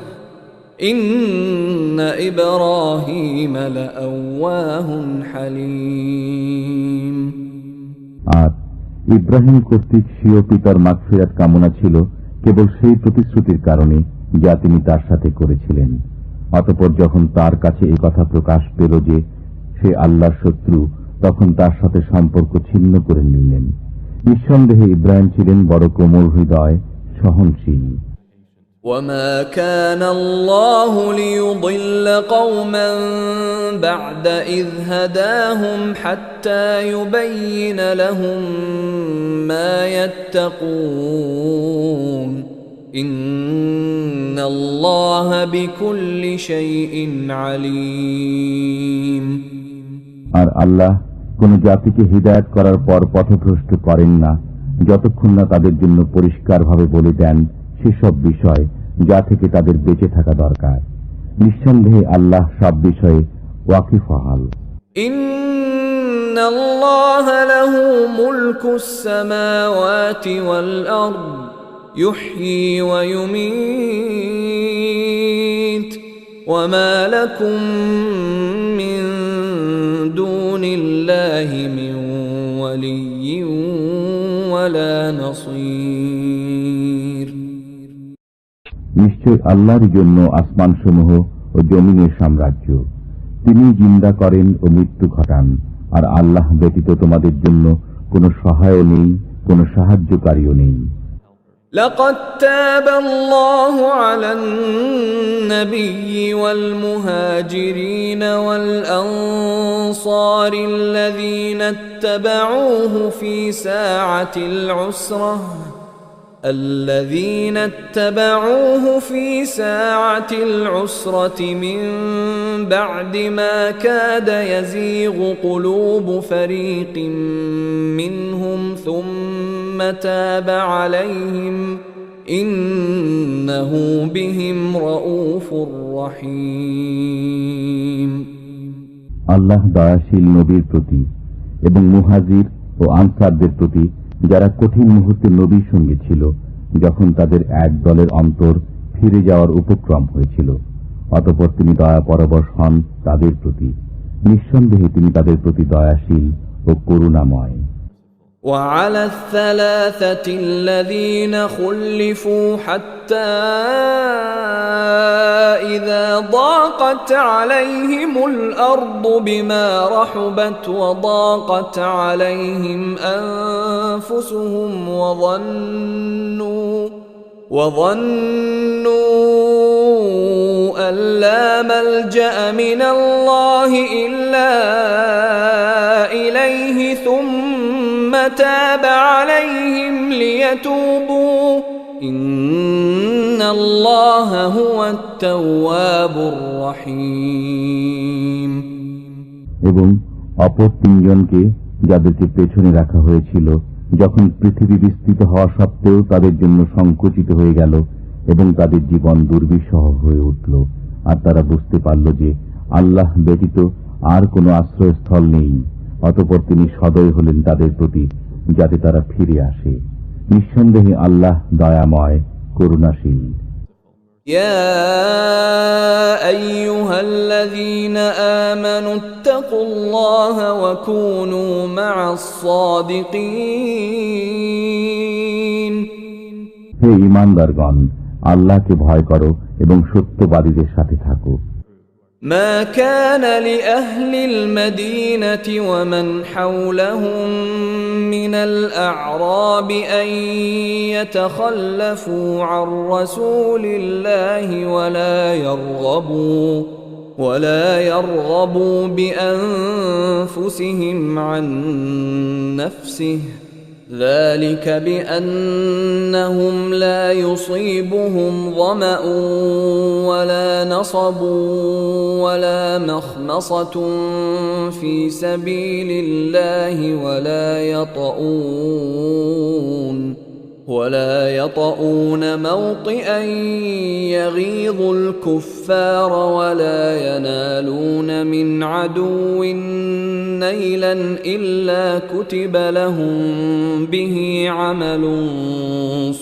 إن إبراهيم لأواه حليم। আর ইব্রাহিম কর্তৃক স্বীয় পিতার মাগফিরাত কামনা ছিল কেবল সেই প্রতিশ্রুতির কারণে যা তিনি তার সাথে করেছিলেন। অতঃপর যখন তার কাছে এই কথা প্রকাশ পেল যে সে আল্লাহর শত্রু, তখন তার সাথে সম্পর্ক ছিন্ন করে নিলেন। নিঃসন্দেহে ইব্রাহিম ছিলেন বড় কোমল হৃদয়, সহনশীল। وما كان الله ليضل قوما بعد إذ هداهم حتى يبين لهم ما يتقون إن الله بكل شيء عليم। আর আল্লাহ কোন জাতিকে হিদায়াত করার পর পথভ্রষ্ট করেন না যতক্ষণ না তাদের জন্য পরিষ্কারভাবে বলে দেন সেসব বিষয় যা থেকে তাদের বেঁচে থাকা দরকার। নিঃসন্দেহে আল্লাহ সব বিষয়ে ওয়াকিফহাল। ইন্নাল্লাহা লাহু মুলকুস সামাওয়াতি ওয়াল আরদ ইউহয়ী ওয়া ইউমীত ওয়া মা লাকুম মিন দুনিল্লাহি মিন ওয়ালিয়্যিন ওয়ালা নাসীর। নিশ্চয় আল্লাহর জন্য আসমানসমূহ ও জমিনের সাম্রাজ্য। তিনি জিন্দা করেন ও মৃত্যু ঘটান, আর আল্লাহ ব্যতীত তোমাদের জন্য কোনো সহায় নেই, কোনো সাহায্যকারীও নেই। لقد تاب الله على النبي والمهاجرين والأنصار الذين اتبعوه في ساعة العسرة من بعد ما كاد يزيغ قلوب فريق منهم ثم تاب عليهم إنه بهم رؤوف رحيم। আল্লাহ দয়াশীল নবীর প্রতি এবং মুহাজির ও আনসারদের প্রতি যারা কঠিন মুহূর্তে নবীর সঙ্গে ছিল, যখন তাদের এক দলের অন্তর ফিরে যাওয়ার উপক্রম হয়েছিল, অতঃপর তিনি দয়া পরবশ হন তাদের প্রতি। নিঃসন্দেহে তিনি তাদের প্রতি দয়াশীল ও করুণাময়। وعلى الثلاثة الذين خلفوا حتى إذا ضاقت عليهم الأرض بما رحبت وضاقت عليهم أنفسهم وظنوا أن لا ملجأ من الله إلا إليه ثم تاب عليهم ليتوبوا إن الله هو التواب الرحيم। এবং অপর তিনজনকে যাদেরকে পেছনে রাখা হয়েছিল যখন পৃথিবী বিস্তৃত হওয়া সত্ত্বেও তাদের জন্য সংকুচিত হয়ে গেল এবং তাদের জীবন দুর্বিষহ হয়ে উঠল, আর তারা বুঝতে পারল যে আল্লাহ ব্যতীত আর কোনো আশ্রয়স্থল নেই, অতঃপর তিনি সদয় হলেন তাদের প্রতি যাতে তারা ফিরে আসে। নিঃসন্দেহে আল্লাহ দয়াময়, করুণাশীল। يا أيها الذين آمنوا اتقوا الله وكونوا مع الصادقين। হে ঈমানদারগণ, আল্লাহকে ভয় করো এবং সত্যবাদীদের সাথে থাকো। ما كان لأهل المدينة ومن حولهم من الأعراب أن يتخلفوا عن رسول الله ولا يرغبوا بأنفسهم عن نفسه، ذلك بأنهم لا يصيبهم ظمأ ولا نصب ولا مخمصة في سبيل الله ولا يطؤون موطئا يغيظ الكفار ولا ينالون من عدو نيلا إلا كتب لهم به عمل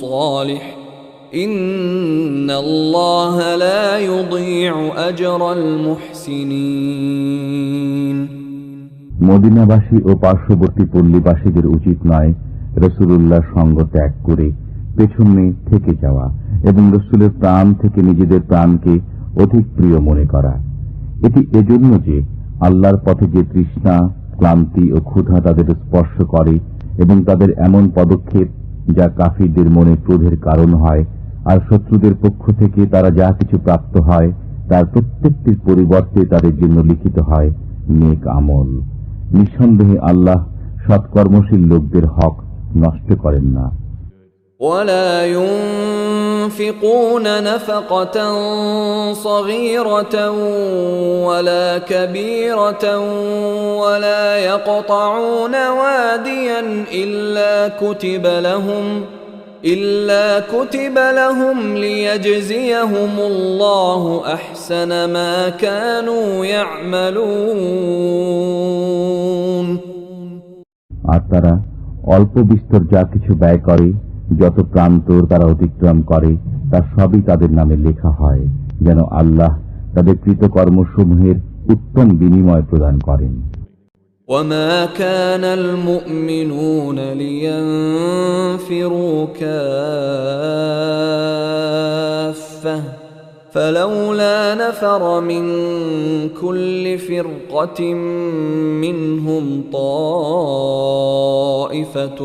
صالح إن الله لا يضيع أجر المحسنين। মদিনাবাসী ও পার্শ্ববর্তী পল্লীবাসীদের উচিত নয় রাসূলুল্লাহর সঙ্গ ত্যাগ করে পেছনে থেকে যাওয়া এবং রাসূলের প্রাণ থেকে নিজেদের প্রাণকে অধিক প্রিয় মনে করা। এটি এজন্য যে আল্লাহর পথে যে তৃষ্ণা, ক্লান্তি ও ক্ষুধা তাদের স্পর্শ করে এবং তাদের এমন পদক্ষেপ যা কাফিরদের মনে ক্রোধের কারণ হয়, আর শত্রুদের পক্ষ থেকে তারা যা কিছু প্রাপ্ত হয় তার প্রত্যেকটির পরিবর্তে তাদের জন্য লিখিত হয় নেক আমল। নিঃসন্দেহে আল্লাহ সৎকর্মশীল লোকদের হক নষ্ট করেন না। ولا ينفقون نفقة صغيرة ولا كبيرة ولا يقطعون واديا إلا كتب لهم ليجزيهم الله أحسن ما كانوا يعملون। আর তারা অল্প বিস্তর যা কিছু ব্যয় করে, যত প্রান্তর তারা অতিক্রম করে, তা সবই তাদের নামে লেখা হয়, যেন আল্লাহ তাদের কৃতকর্মসমূহের উত্তম বিনিময় প্রদান করেন। وما كان المؤمنون لينفروا كافة فلولا نفر من كل فرقة منهم طائفة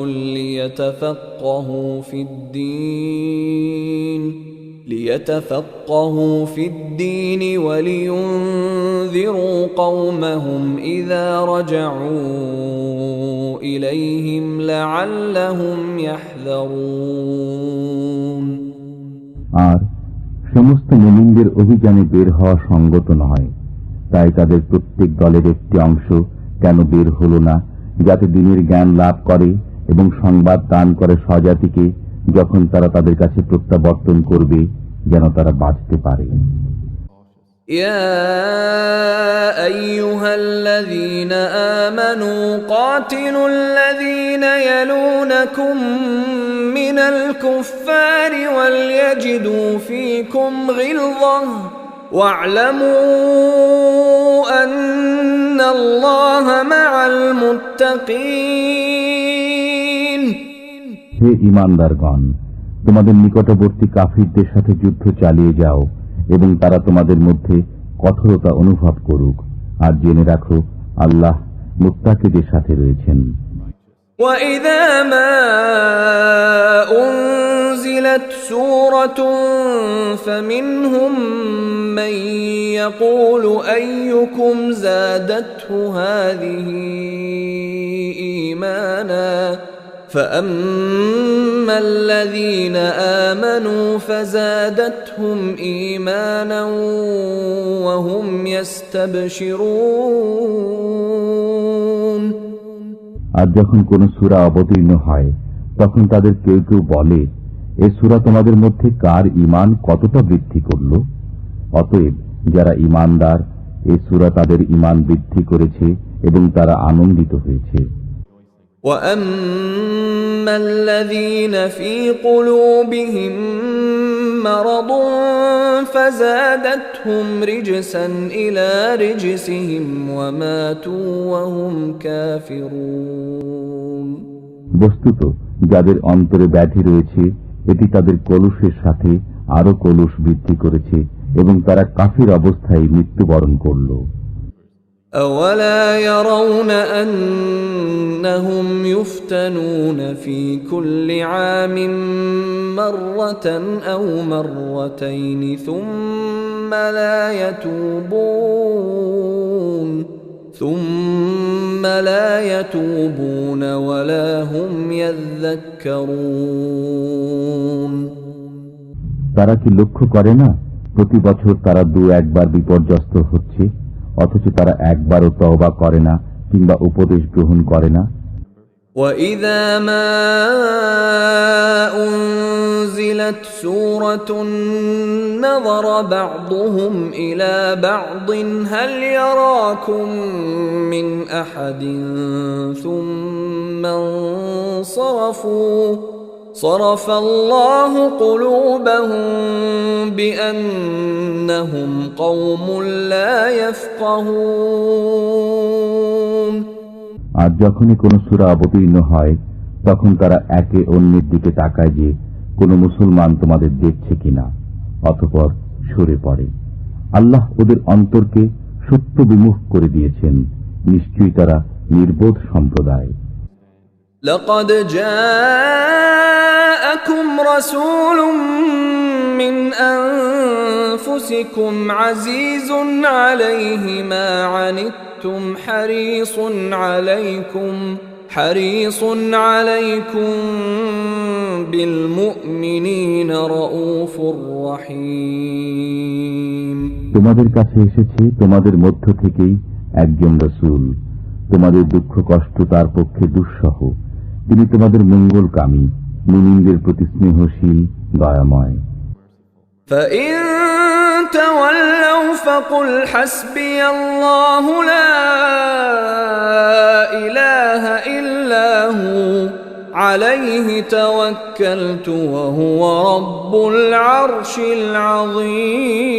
ليتفقهوا في الدين ولينذروا قومهم إذا رجعوا إليهم لعلهم يحذرون। আর সমস্ত মুমিনদের অভিযানে বের হওয়া সঙ্গত নয়, তাই তাদের প্রত্যেক দলের একটি অংশ কেন বের হল না, যাতে দিনের জ্ঞান লাভ করে এবং সংবাদ দান করে স্বজাতিকে যখন তারা তাদের কাছে প্রত্যাবর্তন করবে, যেন তারা বাঁচতে পারে। يا أيها الذين آمنوا قاتلوا الذين يلونكم من الكفار وليجدوا فيكم غلظة واعلموا أن الله مع المتقين। হে ঈমানদারগণ, তোমাদের নিকটবর্তী কাফিরদের সাথে যুদ্ধ চালিয়ে যাও এবং তারা তোমাদের মধ্যে কঠোরতা অনুভব করুক, আর জেনে রাখো আল্লাহ মুত্তাকিদের সাথে রয়েছেন। وَإِذَا مَا أُنْزِلَتْ سُورَةٌ فَمِنْهُمْ مَنْ يَقُولُ أَيُّكُمْ زَادَتْهُ هَذِهِ إِيمَانًا فأما الذين آمنوا فزادتهم إيمانا وهم يستبشرون আর যখন কোন সূরা অবতীর্ণ হয় তখন তাদের কেউ কেউ বলে, এ সূরা তোমাদের মধ্যে কার ঈমান কতটা বৃদ্ধি করল? অতএব যারা ঈমানদার, এ সূরা তাদের ঈমান বৃদ্ধি করেছে এবং তারা আনন্দিত হয়েছে। وأما الذين في قلوبهم مرض فزادتهم رجسا إلى رجسهم وماتوا وهم كافرون বস্তুত যাদের অন্তরে ব্যাধি রয়েছে এটি তাদের কলুষের সাথে আরো কলুষ বৃদ্ধি করেছে এবং তারা কাফির অবস্থায় মৃত্যুবরণ করল। أولا يرون أنهم يفتنون في كل عام مرة أو مرتين ثم لا يتوبون ولا هم يذكرون তারা কি লক্ষ্য করে না প্রতি বছর তারা একবার বিপর্যস্ত হচ্ছে, অথচ তারা একবারও তওবা করে না কিংবা উপদেশ গ্রহণ করে না। وَإِذَا مَا أُنزِلَتْ سُورَةٌ نَظَرَ بَعْضُهُمْ إِلَى بَعْضٍ هَلْ يَرَاكُمْ مِنْ أَحَدٍ ثُمَّ انصَرَفُوا صَرَفَ اللَّهُ قُلُوبَهُم بِأَنَّهُمْ قَوْمٌ لَّا يَفْقَهُونَ আর যখনই কোন সূরা অবতীর্ণ হয় তখন তারা একে অন্যের দিকে তাকায় যে কোন মুসলমান তোমাদের দেখছে কিনা, অতঃপর সরে পড়ে। আল্লাহ ওদের অন্তরকে সত্য বিমুখ করে দিয়েছেন, নিশ্চয়ই তারা নির্বোধ সম্প্রদায়। لقد جاءكم رسول من أنفسكم عزيز عليه ما عنتم حريص عليكم بالمؤمنين رؤوف رحيم তোমাদের কাছে এসেছে তোমাদের মধ্য থেকেই একজন রাসূল, তোমাদের দুঃখ কষ্ট তার পক্ষে দুঃসহ, তিনি তোমাদের মঙ্গলকামী, মুমিনদের প্রতি স্নেহশীল, দয়াময়। فإن تولوا فقل حسبي الله لا إله إلا هو عليه توكلت وهو رب العرش العظيم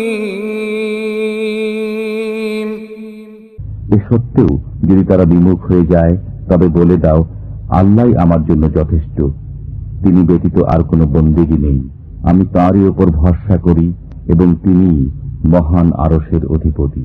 এ সত্ত্বেও যদি তারা বিমুখ হয়ে যায় তবে বলে দাও, আল্লাহই আমার জন্য যথেষ্ট, তিনি ব্যতীত আর কোনো বন্দেগী নেই, আমি তাঁরই উপর ভরসা করি এবং তিনিই মহান আরশের অধিপতি।